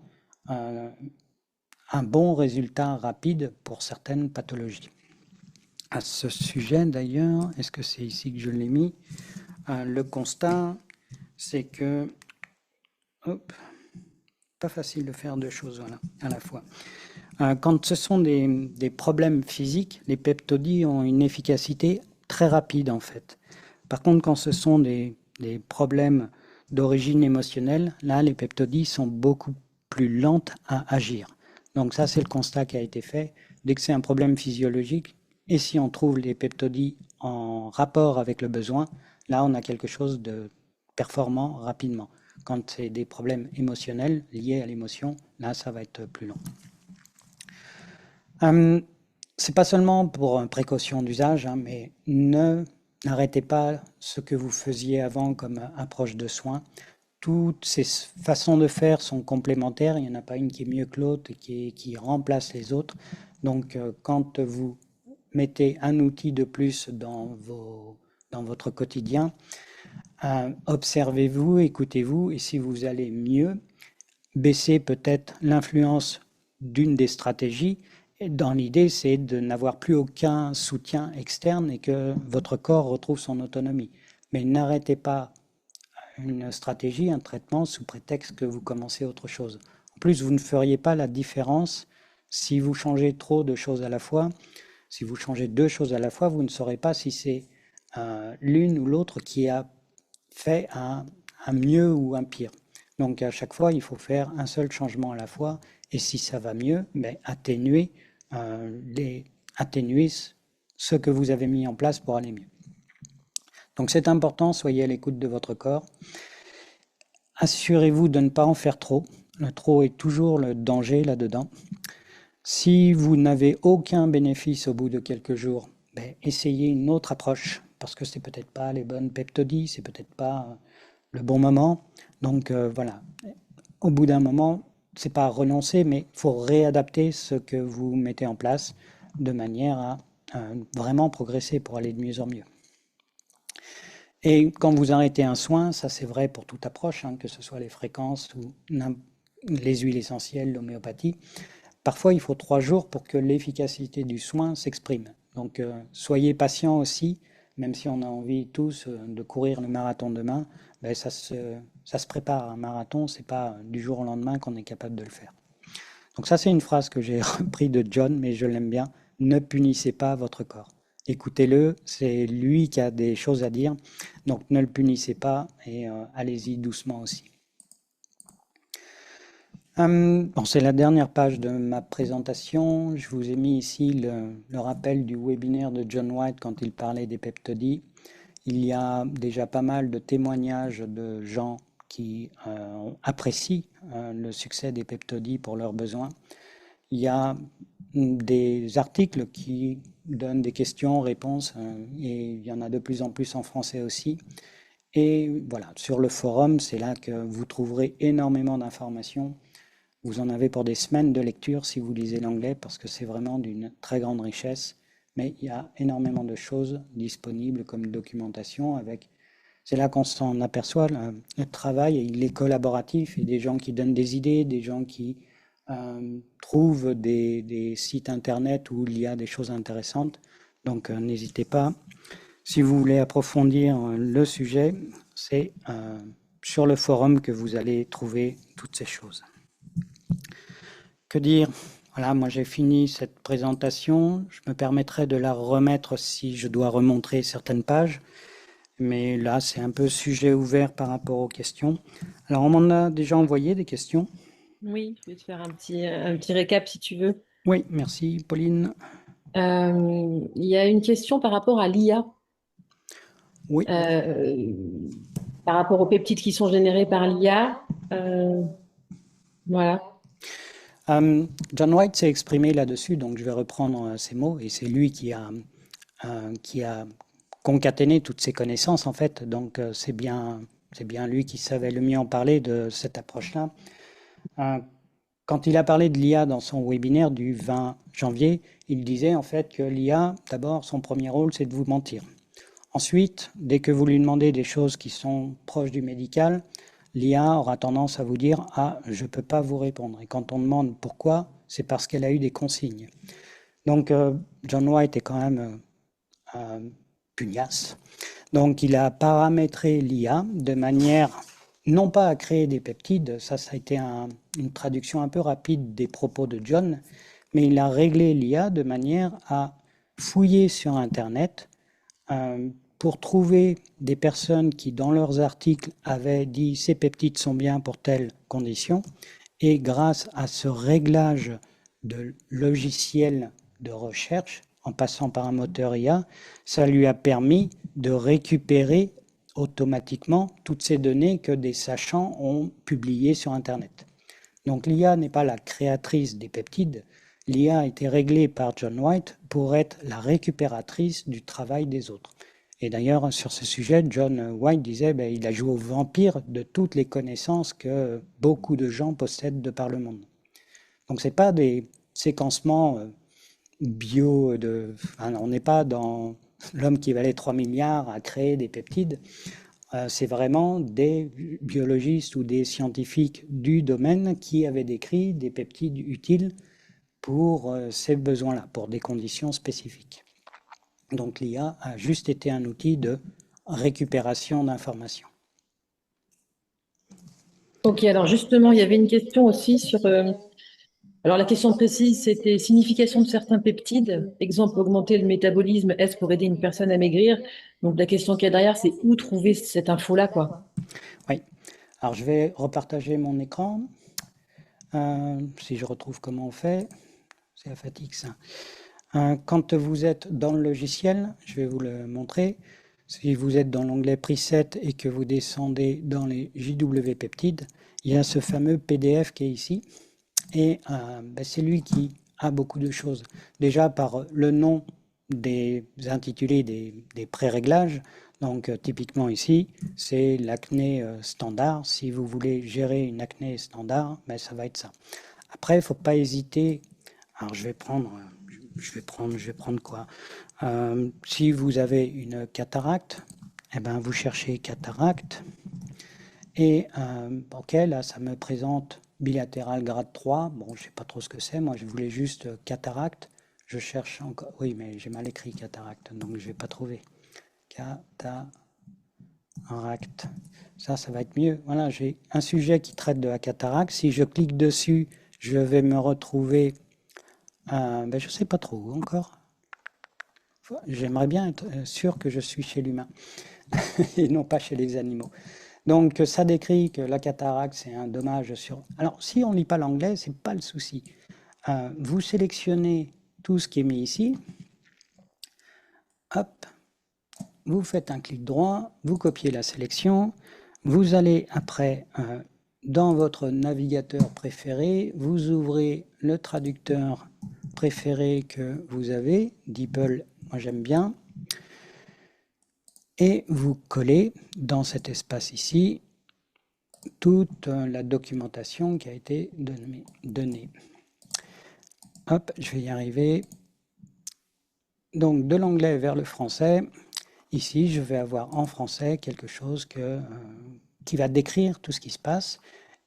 S1: un bon résultat rapide pour certaines pathologies. À ce sujet d'ailleurs, est-ce que c'est ici que je l'ai mis? Le constat, c'est que, pas facile de faire deux choses à la fois. Quand ce sont des problèmes physiques, les peptodies ont une efficacité très rapide en fait. Par contre, quand ce sont des problèmes d'origine émotionnelle, là, les peptodies sont beaucoup plus lentes à agir. Donc ça, c'est le constat qui a été fait. Dès que c'est un problème physiologique, et si on trouve les peptodies en rapport avec le besoin, là, on a quelque chose de performant rapidement. Quand c'est des problèmes émotionnels liés à l'émotion, là, ça va être plus long. C'est pas seulement pour précaution d'usage, mais n'arrêtez pas ce que vous faisiez avant comme approche de soins. Toutes ces façons de faire sont complémentaires, il n'y en a pas une qui est mieux que l'autre et qui remplace les autres. Donc quand vous mettez un outil de plus dans votre quotidien, observez-vous, écoutez-vous, et si vous allez mieux, baissez peut-être l'influence d'une des stratégies. Et dans l'idée, c'est de n'avoir plus aucun soutien externe et que votre corps retrouve son autonomie. Mais n'arrêtez pas une stratégie, un traitement, sous prétexte que vous commencez autre chose. En plus, vous ne feriez pas la différence si vous changez trop de choses à la fois. Si vous changez deux choses à la fois, vous ne saurez pas si c'est l'une ou l'autre qui a fait un mieux ou un pire. Donc à chaque fois, il faut faire un seul changement à la fois. Et si ça va mieux, ben, atténuer ce que vous avez mis en place pour aller mieux. Donc c'est important, soyez à l'écoute de votre corps. Assurez-vous de ne pas en faire trop. Le trop est toujours le danger là-dedans. Si vous n'avez aucun bénéfice au bout de quelques jours, ben, essayez une autre approche parce que c'est peut-être pas les bonnes peptodies, c'est peut-être pas le bon moment. Donc voilà, au bout d'un moment, c'est pas renoncer, mais il faut réadapter ce que vous mettez en place de manière à vraiment progresser pour aller de mieux en mieux. Et quand vous arrêtez un soin, ça c'est vrai pour toute approche, hein, que ce soit les fréquences ou les huiles essentielles, l'homéopathie, parfois il faut 3 jours pour que l'efficacité du soin s'exprime. Donc soyez patient aussi, même si on a envie tous de courir le marathon demain, ben, ça se prépare. Un marathon, c'est pas du jour au lendemain qu'on est capable de le faire. Donc ça c'est une phrase que j'ai repris de John, mais je l'aime bien. Ne punissez pas votre corps. Écoutez-le, c'est lui qui a des choses à dire. Donc ne le punissez pas et allez-y doucement aussi. Bon, c'est la dernière page de ma présentation. Je vous ai mis ici le rappel du webinaire de John White quand il parlait des peptodies. Il y a déjà pas mal de témoignages de gens qui apprécient le succès des peptodies pour leurs besoins. Il y a des articles qui donnent des questions-réponses et il y en a de plus en plus en français aussi. Et voilà, sur le forum, c'est là que vous trouverez énormément d'informations. Vous en avez pour des semaines de lecture si vous lisez l'anglais parce que c'est vraiment d'une très grande richesse. Mais il y a énormément de choses disponibles comme documentation avec. C'est là qu'on s'en aperçoit, le travail, il est collaboratif et des gens qui donnent des idées, des gens qui trouvent des sites internet où il y a des choses intéressantes. Donc n'hésitez pas. Si vous voulez approfondir le sujet, c'est sur le forum que vous allez trouver toutes ces choses. Que dire? Voilà, moi j'ai fini cette présentation. Je me permettrai de la remettre si je dois remontrer certaines pages. Mais là, c'est un peu sujet ouvert par rapport aux questions. Alors, on m'en a déjà envoyé des questions.
S2: Oui, je vais te faire un petit récap si tu veux.
S1: Oui, merci Pauline.
S2: Il y a une question par rapport à l'IA,
S1: Oui.
S2: par rapport aux peptides qui sont générés par l'IA. Voilà.
S1: John White s'est exprimé là-dessus, donc je vais reprendre ses mots, et c'est lui qui a concaténé toutes ces connaissances en fait, donc c'est bien lui qui savait le mieux en parler de cette approche-là. Quand il a parlé de l'IA dans son webinaire du 20 janvier, il disait en fait que l'IA, d'abord, son premier rôle, c'est de vous mentir. Ensuite, dès que vous lui demandez des choses qui sont proches du médical, l'IA aura tendance à vous dire « Ah, je ne peux pas vous répondre ». Et quand on demande pourquoi, c'est parce qu'elle a eu des consignes. Donc, John White est quand même pugnace. Donc, il a paramétré l'IA de manière non pas à créer des peptides, ça a été une traduction un peu rapide des propos de John, mais il a réglé l'IA de manière à fouiller sur Internet pour trouver des personnes qui, dans leurs articles, avaient dit ces peptides sont bien pour telle condition, et grâce à ce réglage de logiciel de recherche, en passant par un moteur IA, ça lui a permis de récupérer automatiquement toutes ces données que des sachants ont publiées sur Internet. Donc l'IA n'est pas la créatrice des peptides, l'IA a été réglée par John White pour être la récupératrice du travail des autres. Et d'ailleurs, sur ce sujet, John White disait qu'il a joué au vampire de toutes les connaissances que beaucoup de gens possèdent de par le monde. Donc ce n'est pas des séquencements bio, on n'est pas dans l'homme qui valait 3 milliards à créer des peptides. C'est vraiment des biologistes ou des scientifiques du domaine qui avaient décrit des peptides utiles pour ces besoins-là, pour des conditions spécifiques. Donc l'IA a juste été un outil de récupération d'informations.
S2: Ok, alors justement, il y avait une question aussi sur... alors la question précise, c'était signification de certains peptides. Exemple, augmenter le métabolisme, est-ce pour aider une personne à maigrir? Donc la question qu'il y a derrière, c'est où trouver cette info-là, quoi.
S1: Oui. Alors, je vais repartager mon écran. Si je retrouve comment on fait, c'est la fatigue, ça. Quand vous êtes dans le logiciel, je vais vous le montrer. Si vous êtes dans l'onglet Preset et que vous descendez dans les JW peptides, il y a ce fameux PDF qui est ici. Et c'est lui qui a beaucoup de choses. Déjà par le nom des intitulés des pré-réglages. Donc typiquement ici, c'est l'acné standard. Si vous voulez gérer une acné standard, ça va être ça. Après, il ne faut pas hésiter. Alors je vais prendre quoi? Si vous avez une cataracte, eh ben, vous cherchez cataracte. Et ok, là, ça me présente bilatéral grade 3. Bon, je ne sais pas trop ce que c'est. Moi, je voulais juste cataracte. Je cherche encore. Oui, mais j'ai mal écrit cataracte, donc je ne vais pas trouver. Cataracte. Ça va être mieux. Voilà, j'ai un sujet qui traite de la cataracte. Si je clique dessus, je vais me retrouver. Je ne sais pas trop encore. J'aimerais bien être sûr que je suis chez l'humain et non pas chez les animaux. Donc ça décrit que la cataracte, c'est un dommage sur... Alors si on ne lit pas l'anglais, ce n'est pas le souci. Vous sélectionnez tout ce qui est mis ici. Hop, vous faites un clic droit, vous copiez la sélection. Vous allez après dans votre navigateur préféré, vous ouvrez le traducteur préféré que vous avez, DeepL, moi j'aime bien, et vous collez dans cet espace ici toute la documentation qui a été donnée. Hop, je vais y arriver. Donc de l'anglais vers le français, ici je vais avoir en français quelque chose qui va décrire tout ce qui se passe.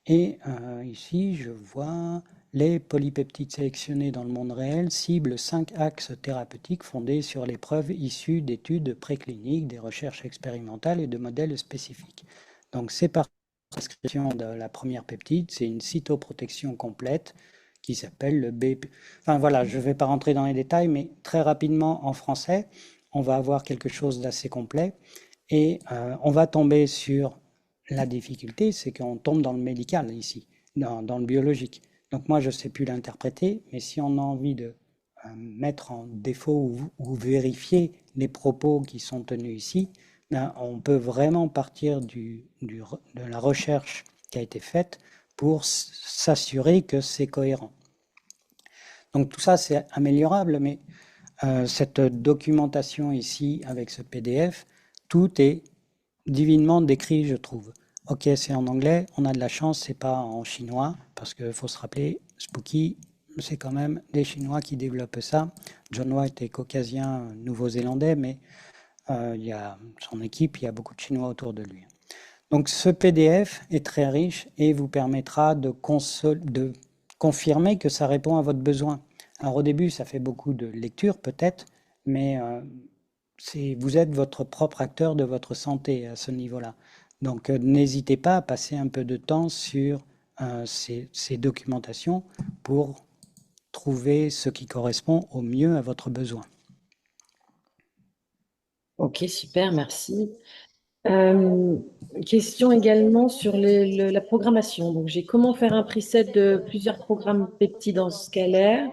S1: Et ici je vois les polypeptides sélectionnés dans le monde réel ciblent 5 axes thérapeutiques fondés sur les preuves issues d'études précliniques, des recherches expérimentales et de modèles spécifiques. Donc c'est par description de la première peptide, c'est une cytoprotection complète qui s'appelle le B. Enfin voilà, je ne vais pas rentrer dans les détails, mais très rapidement en français, on va avoir quelque chose d'assez complet et on va tomber sur la difficulté, c'est qu'on tombe dans le médical ici, dans le biologique. Donc moi, je ne sais plus l'interpréter, mais si on a envie de mettre en défaut ou vérifier les propos qui sont tenus ici, on peut vraiment partir de la recherche qui a été faite pour s'assurer que c'est cohérent. Donc tout ça, c'est améliorable, mais cette documentation ici, avec ce PDF, tout est divinement décrit, je trouve. Ok, c'est en anglais, on a de la chance, c'est pas en chinois, parce qu'il faut se rappeler, Spooky, c'est quand même des Chinois qui développent ça. John White est caucasien, nouveau-zélandais, mais il y a son équipe, il y a beaucoup de Chinois autour de lui. Donc ce PDF est très riche et vous permettra de confirmer que ça répond à votre besoin. Alors au début, ça fait beaucoup de lecture peut-être, mais vous êtes votre propre acteur de votre santé à ce niveau-là. Donc n'hésitez pas à passer un peu de temps sur ces documentations pour trouver ce qui correspond au mieux à votre besoin.
S2: Ok, super, merci. Question également sur la programmation. Donc, j'ai comment faire un preset de plusieurs programmes peptides en scalaire.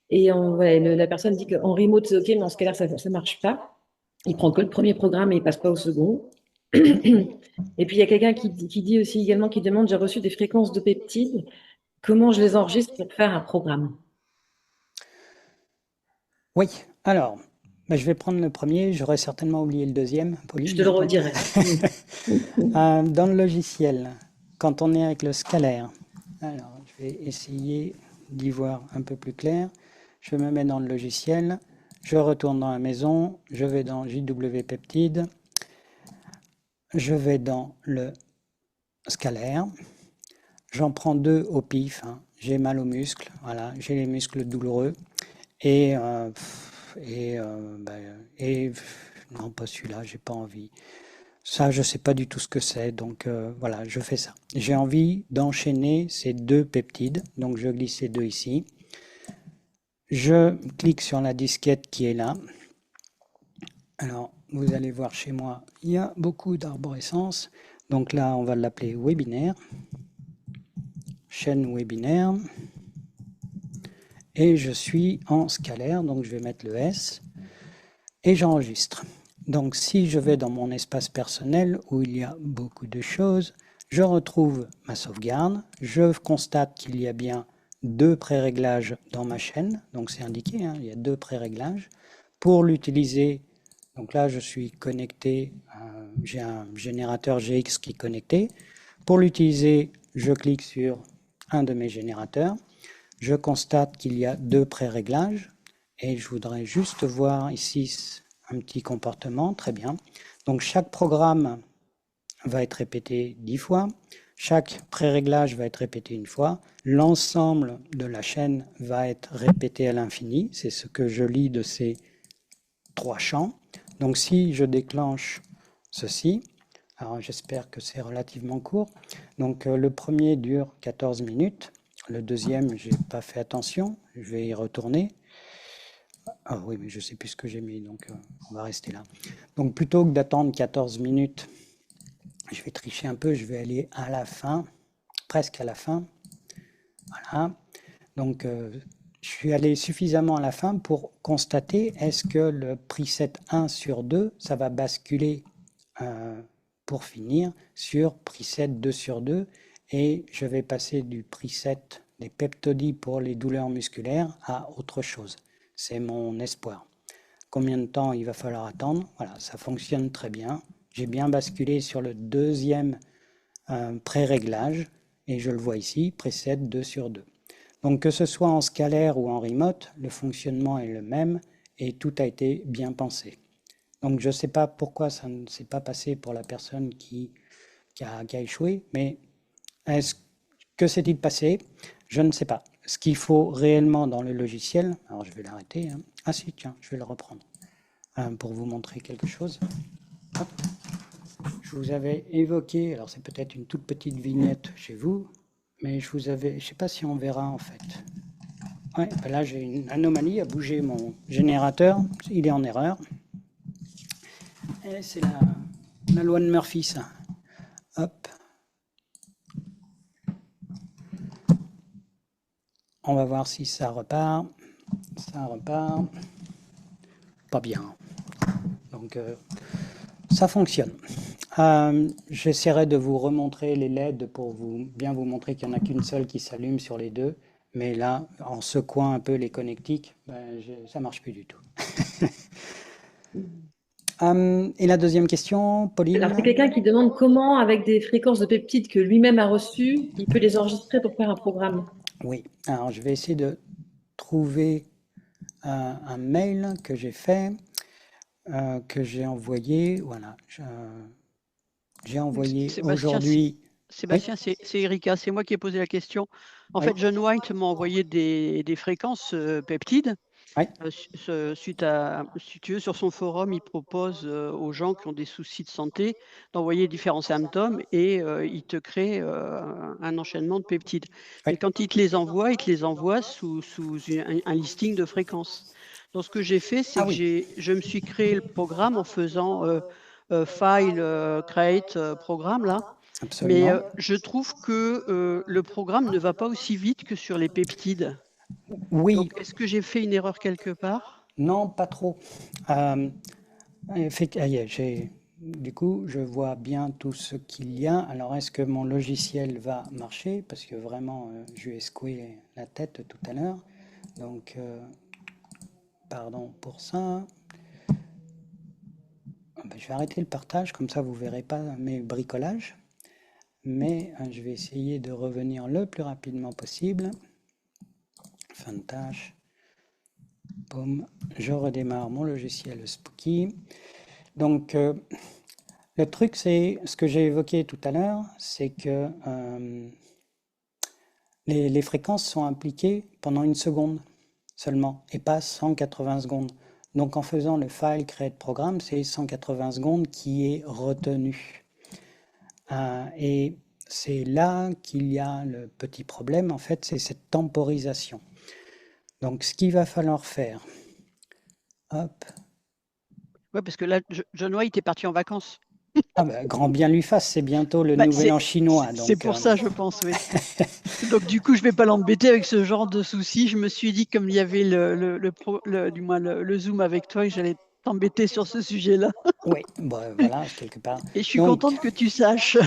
S2: Et la personne dit qu'en remote, c'est OK, mais en scalaire, ça ne marche pas. Il prend que le premier programme et il passe pas au second. Et puis, il y a quelqu'un qui dit aussi également, qui demande, j'ai reçu des fréquences de peptides. Comment je les enregistre pour faire un programme?
S1: Oui, alors, je vais prendre le premier, j'aurais certainement oublié le deuxième, Pauline.
S2: Je te le redirai.
S1: Dans le logiciel, quand on est avec le scalaire, alors je vais essayer d'y voir un peu plus clair. Je me mets dans le logiciel, je retourne dans la maison, je vais dans JW Peptide, je vais dans le scalaire, j'en prends 2 au pif, hein. J'ai mal aux muscles, voilà, j'ai les muscles douloureux, et non, pas celui-là, j'ai pas envie. Ça, je sais pas du tout ce que c'est, donc voilà, je fais ça. J'ai envie d'enchaîner ces 2 peptides, donc je glisse ces 2 ici. Je clique sur la disquette qui est là. Alors, vous allez voir chez moi, il y a beaucoup d'arborescence. Donc là, on va l'appeler webinaire, chaîne webinaire. Et je suis en scalaire, donc je vais mettre le S et j'enregistre. Donc si je vais dans mon espace personnel où il y a beaucoup de choses, je retrouve ma sauvegarde, je constate qu'il y a bien 2 pré-réglages dans ma chaîne, donc c'est indiqué, hein, il y a 2 pré-réglages. Pour l'utiliser, donc là je suis connecté, j'ai un générateur GX qui est connecté. Pour l'utiliser, je clique sur un de mes générateurs. Je constate qu'il y a 2 pré-réglages et je voudrais juste voir ici un petit comportement, très bien. Donc chaque programme va être répété 10 fois, chaque pré-réglage va être répété une fois, l'ensemble de la chaîne va être répété à l'infini, c'est ce que je lis de ces 3 champs. Donc si je déclenche ceci, alors j'espère que c'est relativement court, donc le premier dure 14 minutes, le deuxième, je n'ai pas fait attention, je vais y retourner. Ah oui, mais je ne sais plus ce que j'ai mis, donc on va rester là. Donc plutôt que d'attendre 14 minutes, je vais tricher un peu, je vais aller à la fin, presque à la fin. Voilà. Donc je suis allé suffisamment à la fin pour constater est-ce que le preset 1 sur 2, ça va basculer pour finir sur preset 2 sur 2 et je vais passer du preset des peptodies pour les douleurs musculaires à autre chose. C'est mon espoir. Combien de temps il va falloir attendre? Voilà, ça fonctionne très bien. J'ai bien basculé sur le deuxième pré-réglage et je le vois ici, preset 2 sur 2. Donc que ce soit en scalaire ou en remote, le fonctionnement est le même et tout a été bien pensé. Donc je ne sais pas pourquoi ça ne s'est pas passé pour la personne qui a échoué, mais que s'est-il passé? Je ne sais pas. Ce qu'il faut réellement dans le logiciel, alors je vais l'arrêter, hein. Ah si, tiens, je vais le reprendre pour vous montrer quelque chose. Hop. Je vous avais évoqué, alors c'est peut-être une toute petite vignette chez vous, mais je ne sais pas si on verra en fait. Ouais, ben là j'ai une anomalie à bouger mon générateur, il est en erreur. Et c'est la loi de Murphy, ça. Hop. On va voir si ça repart. Ça repart. Pas bien. Donc ça fonctionne. J'essaierai de vous remontrer les LED pour bien vous montrer qu'il n'y en a qu'une seule qui s'allume sur les deux. Mais là, en secouant un peu les connectiques, ça ne marche plus du tout. Et la deuxième question, Pauline?
S2: Alors, c'est quelqu'un qui demande comment, avec des fréquences de peptides que lui-même a reçues, il peut les enregistrer pour faire un programme.
S1: Oui, alors je vais essayer de trouver un mail que j'ai fait, que j'ai envoyé. Voilà, j'ai envoyé aujourd'hui.
S4: Sébastien, c'est Erika, c'est moi qui ai posé la question. En
S1: Oui.
S4: fait, John White m'a envoyé des fréquences peptides.
S1: Oui.
S4: Suite à, si tu veux, sur son forum, il propose aux gens qui ont des soucis de santé d'envoyer différents symptômes et il te crée un enchaînement de peptides.
S1: Oui.
S4: Et quand il te les envoie, il te les envoie sous un listing de fréquences. Donc, ce que j'ai fait, c'est que je me suis créé le programme en faisant file, create, programme, là.
S1: Absolument.
S4: Mais je trouve que le programme ne va pas aussi vite que sur les peptides.
S1: Oui.
S4: Donc, est-ce que j'ai fait une erreur quelque part?
S1: Non, pas trop. Du coup, je vois bien tout ce qu'il y a. Alors, est-ce que mon logiciel va marcher? Parce que vraiment, je lui ai secoué la tête tout à l'heure. Donc, pardon pour ça. Je vais arrêter le partage, comme ça vous ne verrez pas mes bricolages. Mais je vais essayer de revenir le plus rapidement possible. Fin de tâche. Boum, je redémarre mon logiciel Spooky. Donc, le truc, c'est ce que j'ai évoqué tout à l'heure, c'est que les fréquences sont impliquées pendant 1 seconde seulement, et pas 180 secondes. Donc, en faisant le file create programme, c'est 180 secondes qui est retenu. Et c'est là qu'il y a le petit problème, en fait, c'est cette temporisation. Donc, ce qu'il va falloir faire, hop.
S4: Ouais, parce que là, John White est parti en vacances.
S1: Ah bah, grand bien lui fasse, c'est bientôt le
S4: Bah,
S1: nouvel an chinois.
S4: c'est
S1: Donc,
S4: pour ça, je pense, oui. Donc, du coup, je vais pas l'embêter avec ce genre de soucis. Je me suis dit, comme il y avait du moins le Zoom avec toi, que j'allais t'embêter sur ce sujet-là.
S1: oui, bah, voilà, quelque part.
S4: Et je suis
S1: Donc,
S4: contente que tu saches.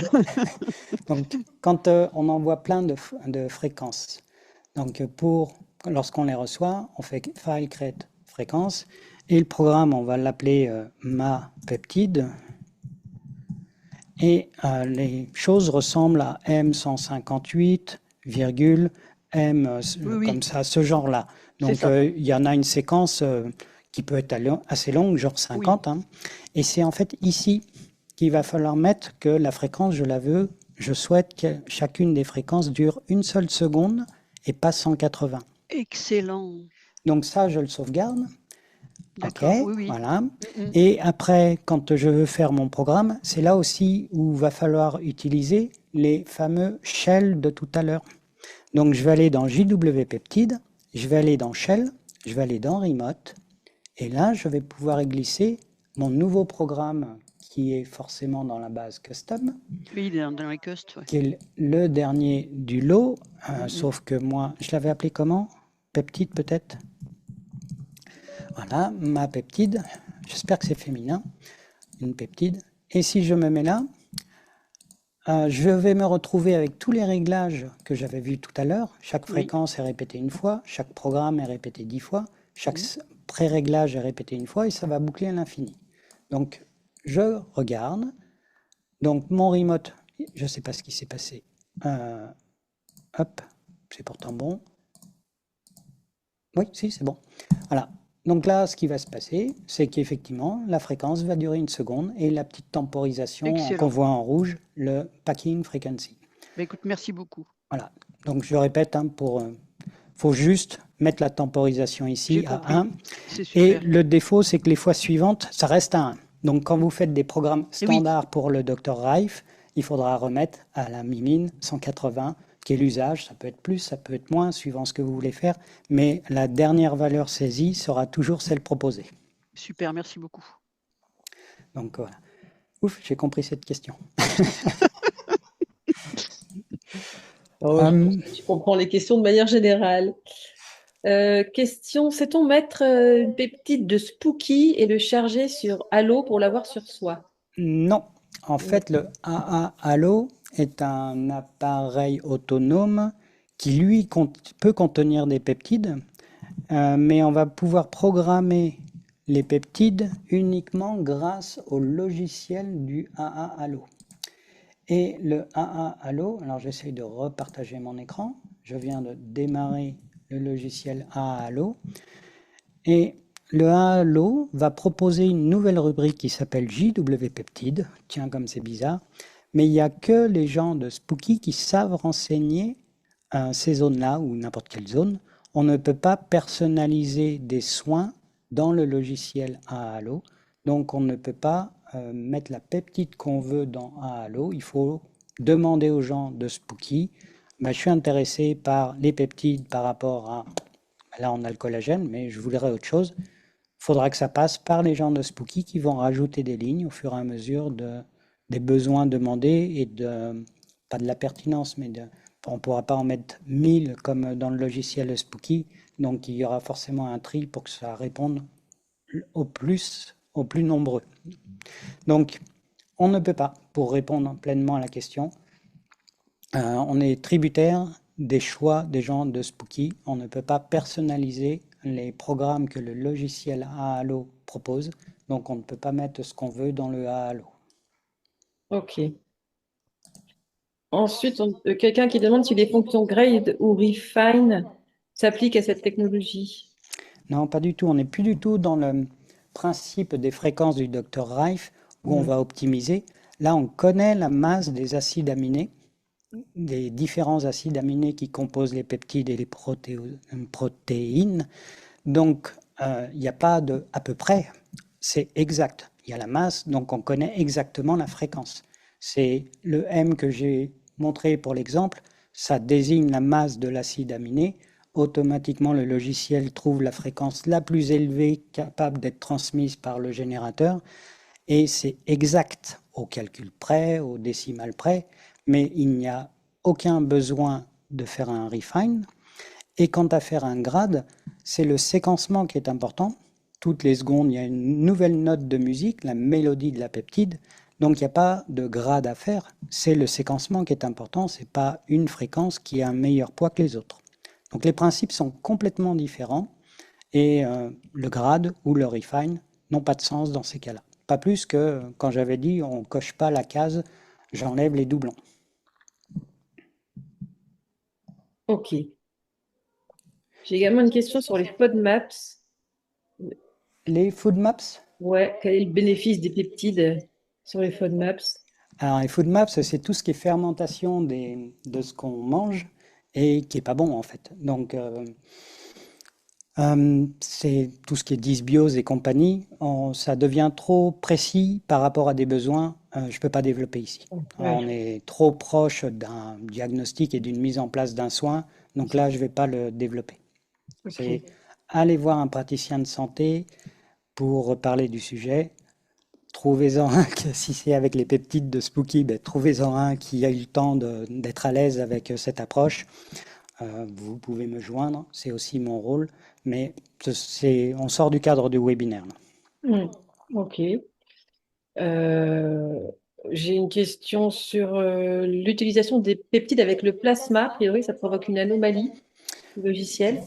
S1: donc quand on envoie plein de fréquences, donc lorsqu'on les reçoit, on fait file create fréquence, et le programme, on va l'appeler ma peptide. Et les choses ressemblent à M158, M,
S4: Oui,
S1: comme ça, ce genre-là.
S4: c'est
S1: Donc,
S4: ça.
S1: il y en a une séquence qui peut être assez longue, genre
S4: Oui.
S1: 50. Hein. Et c'est en fait ici qu'il va falloir mettre que la fréquence, je la veux, je souhaite que chacune des fréquences dure une seule seconde et pas 180.
S4: Excellent.
S1: Donc ça, je le sauvegarde. Ok,
S4: D'accord, oui, oui.
S1: voilà. Et après, quand je veux faire mon programme, c'est là aussi où va falloir utiliser les fameux shell de tout à l'heure. Donc, je vais aller dans JW Peptide, je vais aller dans shell, je vais aller dans remote, et là, je vais pouvoir y glisser mon nouveau programme qui est forcément dans la base custom,
S4: Oui, il est dans les cust, ouais.
S1: qui est le dernier du lot, sauf que moi, je l'avais appelé comment? Peptide peut-être? Voilà, ma peptide, j'espère que c'est féminin, une peptide. Et si je me mets là, je vais me retrouver avec tous les réglages que j'avais vus tout à l'heure. Chaque fréquence est répétée une fois, chaque programme est répété 10 fois, chaque pré-réglage est répété une fois et ça va boucler à l'infini. Donc, je regarde. Donc, mon remote, je ne sais pas ce qui s'est passé. Hop, c'est pourtant bon. Oui, si, c'est bon. Voilà. Donc là, ce qui va se passer, c'est qu'effectivement, la fréquence va durer une seconde et la petite temporisation qu'on voit en rouge, le packing frequency.
S4: Bah, écoute, merci beaucoup.
S1: Voilà. Donc je répète, hein, faut juste mettre la temporisation ici à 1. Et le défaut, c'est que les fois suivantes, ça reste à 1. Donc quand vous faites des programmes standards pour le Dr. Rife, il faudra remettre à la mimine 180, qui est l'usage. Ça peut être plus, ça peut être moins, suivant ce que vous voulez faire. Mais la dernière valeur saisie sera toujours celle proposée.
S4: Super, merci beaucoup.
S1: Donc voilà. Ouf, j'ai compris cette question.
S2: Je comprends les questions de manière générale. Question, sait-on mettre une peptide de Spooky et le charger sur Halo pour l'avoir sur soi?
S1: Non. En fait, le AA Halo est un appareil autonome qui, lui, peut contenir des peptides, mais on va pouvoir programmer les peptides uniquement grâce au logiciel du AA Halo. Et le AA Halo, alors j'essaye de repartager mon écran, je viens de démarrer le logiciel AA Halo, et le AA Halo va proposer une nouvelle rubrique qui s'appelle JW Peptide, tiens comme c'est bizarre, mais il n'y a que les gens de Spooky qui savent renseigner ces zones-là, ou n'importe quelle zone. On ne peut pas personnaliser des soins dans le logiciel AA Halo, donc on ne peut pas mettre la peptide qu'on veut dans AA Halo. Il faut demander aux gens de Spooky, je suis intéressé par les peptides par rapport à, là on a le collagène, mais je voudrais autre chose. Il faudra que ça passe par les gens de Spooky qui vont rajouter des lignes au fur et à mesure des besoins demandés et pas de la pertinence, mais on ne pourra pas en mettre 1000 comme dans le logiciel Spooky, donc il y aura forcément un tri pour que ça réponde aux plus nombreux. Donc, on ne peut pas, pour répondre pleinement à la question, on est tributaire des choix des gens de Spooky. On ne peut pas personnaliser les programmes que le logiciel Halo propose, donc on ne peut pas mettre ce qu'on veut dans le Halo.
S2: Ok. Ensuite, quelqu'un qui demande si les fonctions grade ou refine s'appliquent à cette technologie.
S1: Non, pas du tout. On n'est plus du tout dans le principe des fréquences du Dr. Rife où on va optimiser. Là, on connaît la masse des acides aminés, des différents acides aminés qui composent les peptides et les protéines. Donc, il n'y a pas de à peu près, c'est exact. Il y a la masse, donc on connaît exactement la fréquence. C'est le M que j'ai montré pour l'exemple, ça désigne la masse de l'acide aminé. automatiquement le logiciel trouve la fréquence la plus élevée capable d'être transmise par le générateur et c'est exact au calcul près, au décimal près, mais il n'y a aucun besoin de faire un refine. Et quant à faire un grade, c'est le séquencement qui est important. Toutes les secondes, il y a une nouvelle note de musique, la mélodie de la peptide. Donc il n'y a pas de grade à faire, c'est le séquencement qui est important, ce n'est pas une fréquence qui a un meilleur poids que les autres. Donc les principes sont complètement différents et le grade ou le refine n'ont pas de sens dans ces cas-là. Pas plus que quand j'avais dit on ne coche pas la case, j'enlève les doublons.
S2: Ok. J'ai également une question sur les FODMAPs.
S1: Les food maps?
S2: Ouais, quel est le bénéfice des peptides sur les FODMAPs?
S1: Alors les food maps, c'est tout ce qui est fermentation de ce qu'on mange et qui est pas bon en fait. Donc c'est tout ce qui est dysbiose et compagnie. Ça devient trop précis par rapport à des besoins. Je peux pas développer ici. On est trop proche d'un diagnostic et d'une mise en place d'un soin. Donc là, je vais pas le développer. C'est aller voir un praticien de santé pour parler du sujet. Trouvez-en un, si c'est avec les peptides de Spooky, trouvez-en un qui a eu le temps d'être à l'aise avec cette approche. Vous pouvez me joindre, c'est aussi mon rôle, mais on sort du cadre du webinaire.
S2: Ok. J'ai une question sur l'utilisation des peptides avec le plasma. A priori, ça provoque une anomalie logicielle.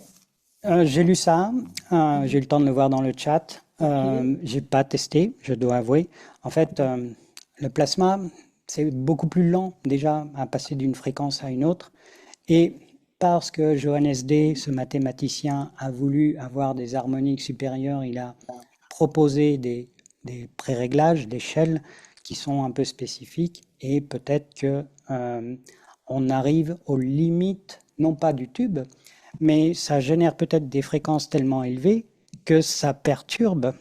S1: J'ai lu ça, j'ai eu le temps de le voir dans le chat. J'ai pas testé, je dois avouer. En fait, le plasma, c'est beaucoup plus lent déjà à passer d'une fréquence à une autre. Et parce que Johannes D, ce mathématicien, a voulu avoir des harmoniques supérieures, il a proposé des pré-réglages, d'échelles qui sont un peu spécifiques. Et peut-être que on arrive aux limites, non pas du tube, mais ça génère peut-être des fréquences tellement élevées que ça perturbe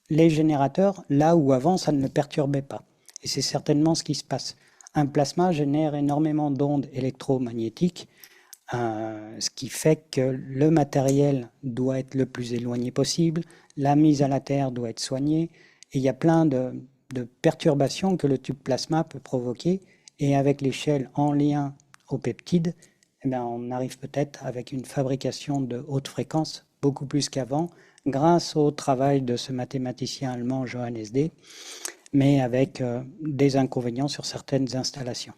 S1: les générateurs là où avant ça ne le perturbait pas. Et c'est certainement ce qui se passe. Un plasma génère énormément d'ondes électromagnétiques, ce qui fait que le matériel doit être le plus éloigné possible, la mise à la terre doit être soignée, et il y a plein de perturbations que le tube plasma peut provoquer, et avec l'échelle en lien aux peptides, eh bien, on arrive peut-être avec une fabrication de haute fréquence beaucoup plus qu'avant, grâce au travail de ce mathématicien allemand Johannes D, mais avec des inconvénients sur certaines installations.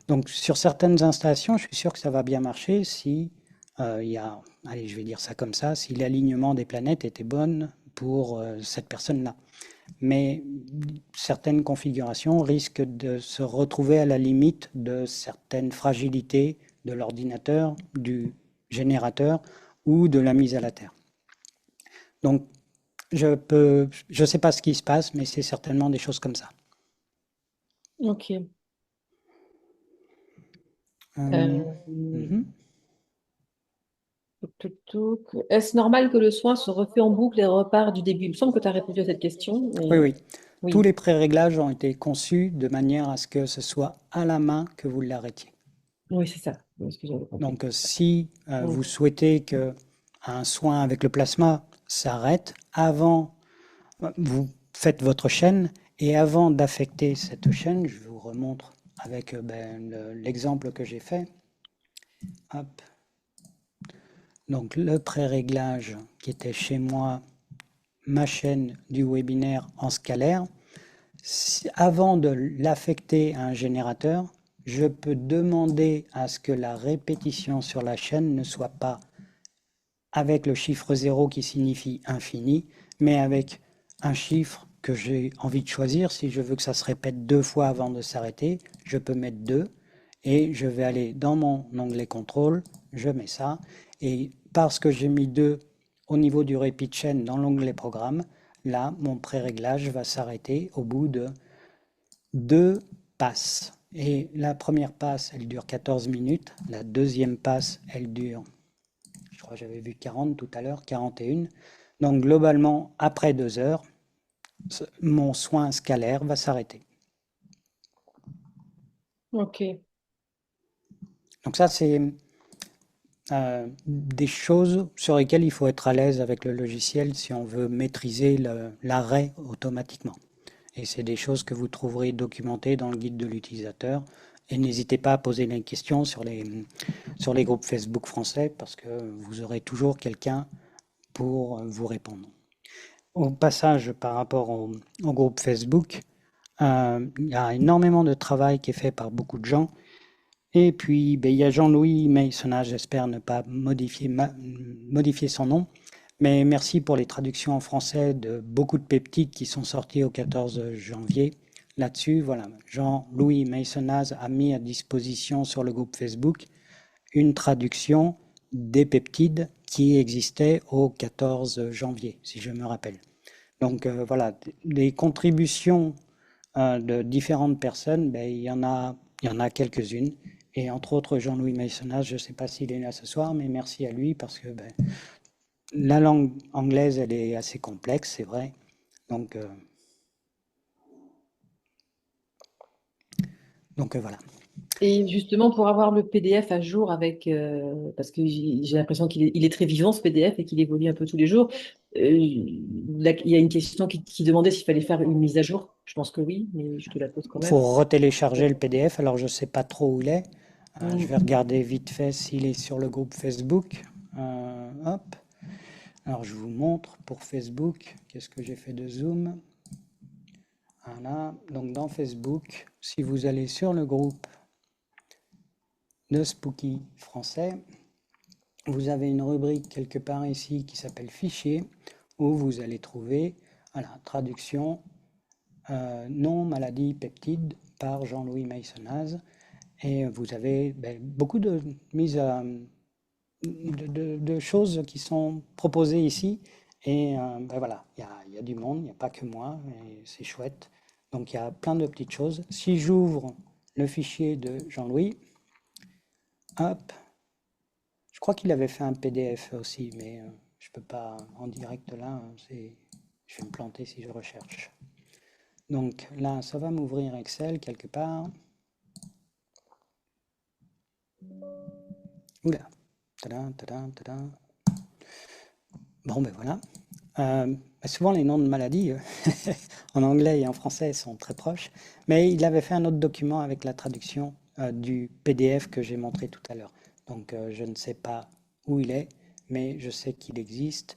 S1: Donc sur certaines installations, je suis sûr que ça va bien marcher si il y a, allez, je vais dire ça comme ça, si l'alignement des planètes était bon pour cette personne-là. Mais certaines configurations risquent de se retrouver à la limite de certaines fragilités de l'ordinateur, du générateur ou de la mise à la terre. Donc je sais pas ce qui se passe, mais c'est certainement des choses comme ça.
S2: Ok. Est-ce normal que le soin se refait en boucle et repart du début? Il me semble que tu as répondu à cette question. Mais...
S1: Oui. Tous les pré-réglages ont été conçus de manière à ce que ce soit à la main que vous l'arrêtiez.
S2: Oui, c'est ça.
S1: Donc si vous souhaitez qu'un soin avec le plasma s'arrête, avant, vous faites votre chaîne et avant d'affecter cette chaîne, je vous remontre avec l'exemple que j'ai fait. Hop. Donc le pré-réglage qui était chez moi, ma chaîne du webinaire en scalaire, avant de l'affecter à un générateur, je peux demander à ce que la répétition sur la chaîne ne soit pas avec le chiffre 0 qui signifie infini, mais avec un chiffre que j'ai envie de choisir. Si je veux que ça se répète 2 fois avant de s'arrêter, je peux mettre 2 et je vais aller dans mon onglet contrôle, je mets ça, et parce que j'ai mis 2 au niveau du repeat chain dans l'onglet programme, là, mon pré-réglage va s'arrêter au bout de 2 passes. Et la première passe, elle dure 14 minutes. La deuxième passe, elle dure, je crois que j'avais vu 40 tout à l'heure, 41. Donc globalement, après 2 heures, mon soin scalaire va s'arrêter.
S2: Ok.
S1: Donc ça, c'est des choses sur lesquelles il faut être à l'aise avec le logiciel si on veut maîtriser l'arrêt automatiquement. Et c'est des choses que vous trouverez documentées dans le guide de l'utilisateur. Et n'hésitez pas à poser les questions sur les groupes Facebook français parce que vous aurez toujours quelqu'un pour vous répondre. Au passage, par rapport au groupe Facebook, il y a énormément de travail qui est fait par beaucoup de gens. Et puis, ben, il y a Jean-Louis Maïssonat, j'espère ne pas modifier son nom. Mais merci pour les traductions en français de beaucoup de peptides qui sont sortis au 14 janvier. Là-dessus, voilà, Jean-Louis Maïssonaz a mis à disposition sur le groupe Facebook une traduction des peptides qui existaient au 14 janvier, si je me rappelle. Donc voilà, les contributions de différentes personnes, ben, il y en a quelques-unes. Et entre autres, Jean-Louis Maïssonaz, je ne sais pas s'il est là ce soir, mais merci à lui parce que ben, la langue anglaise, elle est assez complexe, c'est vrai. Donc voilà.
S2: Et justement, pour avoir le PDF à jour avec, parce que j'ai l'impression qu'il est très vivant, ce PDF, et qu'il évolue un peu tous les jours, il y a une question qui demandait s'il fallait faire une mise à jour. Je pense que oui, mais je te la pose quand
S1: Il
S2: même.
S1: faut retélécharger le PDF, alors je ne sais pas trop où il est. Je vais
S2: Mm.
S1: regarder vite fait s'il est sur le groupe Facebook. Hop. Alors je vous montre pour Facebook, qu'est-ce que j'ai fait de zoom. Voilà, donc dans Facebook, si vous allez sur le groupe de Spooky français, vous avez une rubrique quelque part ici qui s'appelle Fichiers, où vous allez trouver voilà, traduction non maladie peptide par Jean-Louis Maïssonaz. Et vous avez beaucoup de mises de choses qui sont proposées ici. Et voilà, il y a du monde, il n'y a pas que moi, et c'est chouette. Donc il y a plein de petites choses. Si j'ouvre le fichier de Jean-Louis, hop, je crois qu'il avait fait un PDF aussi, mais je ne peux pas en direct là, je vais me planter si je recherche. Donc là, ça va m'ouvrir Excel quelque part. Oula, tadam, tadam, tadam. Bon, ben voilà. Souvent, les noms de maladies en anglais et en français sont très proches, mais il avait fait un autre document avec la traduction du PDF que j'ai montré tout à l'heure. Donc, je ne sais pas où il est, mais je sais qu'il existe.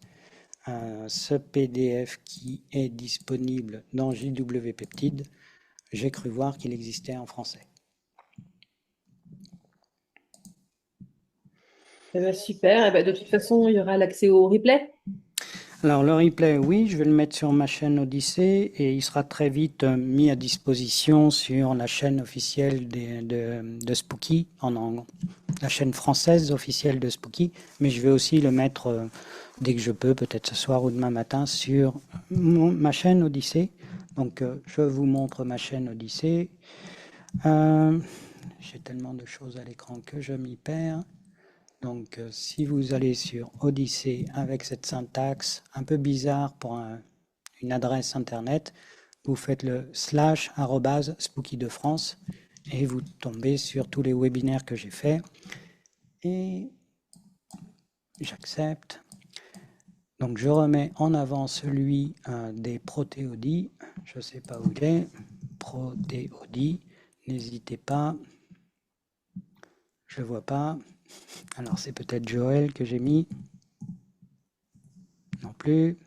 S1: Ce PDF qui est disponible dans JW Peptide, j'ai cru voir qu'il existait en français.
S2: Eh ben, super. Eh ben, de toute façon, il y aura l'accès au replay.
S1: Alors le replay, oui, je vais le mettre sur ma chaîne Odyssée et il sera très vite mis à disposition sur la chaîne officielle de Spooky, la chaîne française officielle de Spooky, mais je vais aussi le mettre dès que je peux, peut-être ce soir ou demain matin, sur ma chaîne Odyssée. Donc je vous montre ma chaîne Odyssée. J'ai tellement de choses à l'écran que je m'y perds. Donc, si vous allez sur Odyssée avec cette syntaxe un peu bizarre pour une adresse internet, vous faites le / /spooky de France et vous tombez sur tous les webinaires que j'ai faits. Et j'accepte. Donc, je remets en avant celui des protéodies. Je ne sais pas où il est. Protéodies. N'hésitez pas. Je ne le vois pas. Alors, c'est peut-être Joël que j'ai mis. Non plus.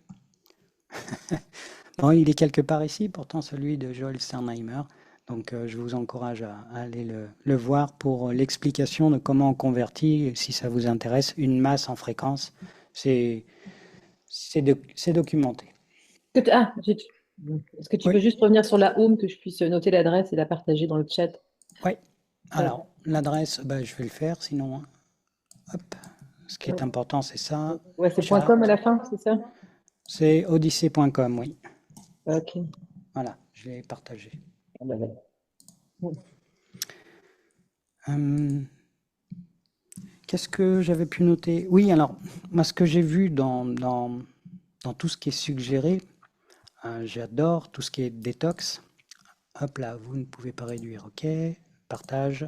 S1: Bon, il est quelque part ici, pourtant celui de Joël Sternheimer. Donc je vous encourage à aller le voir pour l'explication de comment on convertit, si ça vous intéresse, une masse en fréquence. C'est documenté.
S2: Est-ce que tu peux juste revenir sur la home, que je puisse noter l'adresse et la partager dans le chat?
S1: Oui. Alors, l'adresse, je vais le faire, sinon, hop. Ce qui est important, c'est ça.
S2: Ouais, c'est .com à la fin, c'est ça?
S1: C'est odyssée.com, oui.
S2: Ok.
S1: Voilà, je l'ai partagé.
S2: Ah bah,
S1: Qu'est-ce que j'avais pu noter? Oui, alors, moi, ce que j'ai vu dans tout ce qui est suggéré, j'adore tout ce qui est détox. Hop là, vous ne pouvez pas réduire, ok. Partage.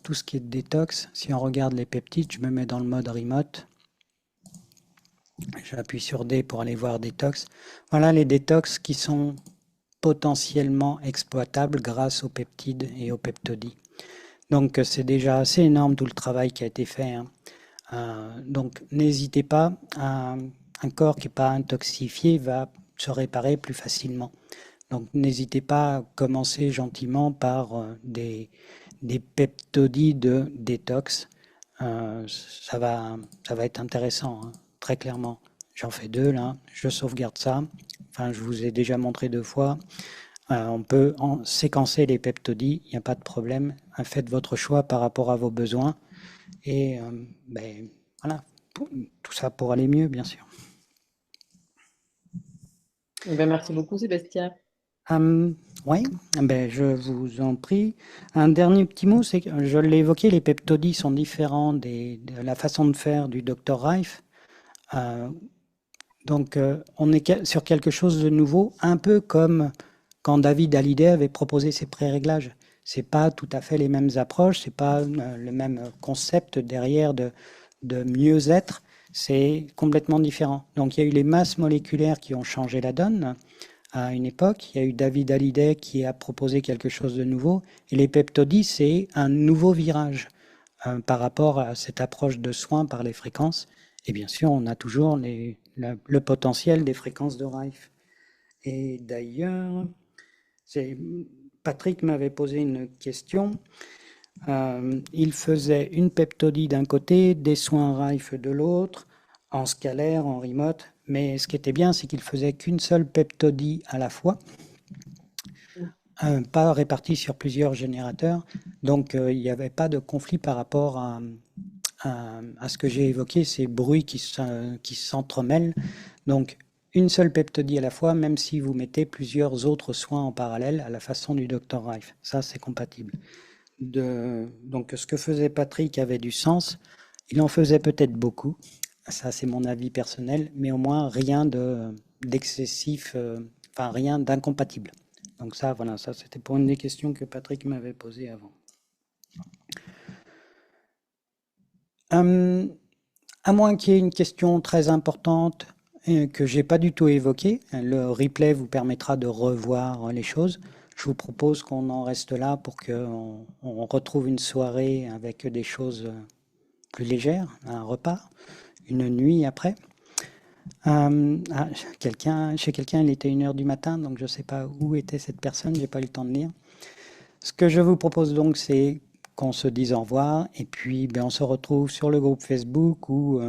S1: tout ce qui est détox, si on regarde les peptides, je me mets dans le mode remote. J'appuie sur D pour aller voir détox. Voilà les détox qui sont potentiellement exploitables grâce aux peptides et aux peptodies. Donc c'est déjà assez énorme tout le travail qui a été fait. Donc n'hésitez pas, un corps qui n'est pas intoxifié va se réparer plus facilement. Donc n'hésitez pas à commencer gentiment par des peptodies de détox. Ça va être intéressant, hein, très clairement. J'en fais 2 là, je sauvegarde ça. Enfin, je vous ai déjà montré 2 fois. On peut séquencer les peptodies, il n'y a pas de problème. Faites votre choix par rapport à vos besoins. Et voilà, tout ça pour aller mieux, bien sûr.
S2: Merci beaucoup, Sébastien.
S1: Oui, je vous en prie. Un dernier petit mot, c'est que je l'ai évoqué, les peptodies sont différents de la façon de faire du Dr Rife. Donc, on est sur quelque chose de nouveau, un peu comme quand David Hallyday avait proposé ses pré-réglages. C'est pas tout à fait les mêmes approches, c'est pas le même concept derrière de mieux-être, c'est complètement différent. Donc, il y a eu les masses moléculaires qui ont changé la donne à une époque. Il y a eu David Hallyday qui a proposé quelque chose de nouveau. Et les peptodies, c'est un nouveau virage par rapport à cette approche de soins par les fréquences. Et bien sûr, on a toujours le potentiel des fréquences de Rife. Et d'ailleurs, Patrick m'avait posé une question. Il faisait une peptodie d'un côté, des soins Rife de l'autre, en scalaire, en remote. Mais ce qui était bien, c'est qu'il faisait qu'une seule peptodie à la fois, pas répartie sur plusieurs générateurs. Donc, il n'y avait pas de conflit par rapport à ce que j'ai évoqué, ces bruits qui s'entremêlent. Donc, une seule peptodie à la fois, même si vous mettez plusieurs autres soins en parallèle à la façon du Dr Rife. Ça, c'est compatible. Donc, ce que faisait Patrick avait du sens. Il en faisait peut-être beaucoup. Ça, c'est mon avis personnel, mais au moins rien d'excessif, enfin rien d'incompatible. Donc ça, voilà, ça c'était pour une des questions que Patrick m'avait posées avant. À moins qu'il y ait une question très importante que j'ai pas du tout évoquée, le replay vous permettra de revoir les choses. Je vous propose qu'on en reste là pour qu'on retrouve une soirée avec des choses plus légères, un repas, une nuit après. Chez quelqu'un, il était 1h du matin, donc je ne sais pas où était cette personne, j'ai pas eu le temps de lire. Ce que je vous propose donc, c'est qu'on se dise au revoir, et puis on se retrouve sur le groupe Facebook où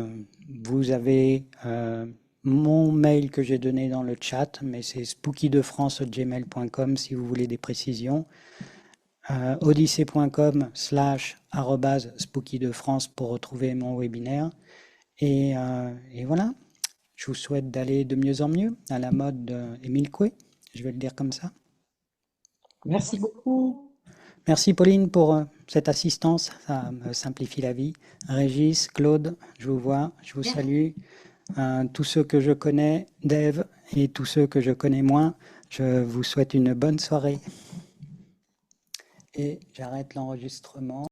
S1: vous avez mon mail que j'ai donné dans le chat, mais c'est spookydefrance@gmail.com si vous voulez des précisions. odyssée.com/spookydefrance pour retrouver mon webinaire. Et voilà, je vous souhaite d'aller de mieux en mieux, à la mode Émile Coué, je vais le dire comme ça.
S2: Merci beaucoup.
S1: Merci Pauline pour cette assistance, ça me simplifie la vie. Régis, Claude, je vous vois, je vous salue. Tous ceux que je connais, Dave, et tous ceux que je connais moins, je vous souhaite une bonne soirée. Et j'arrête l'enregistrement.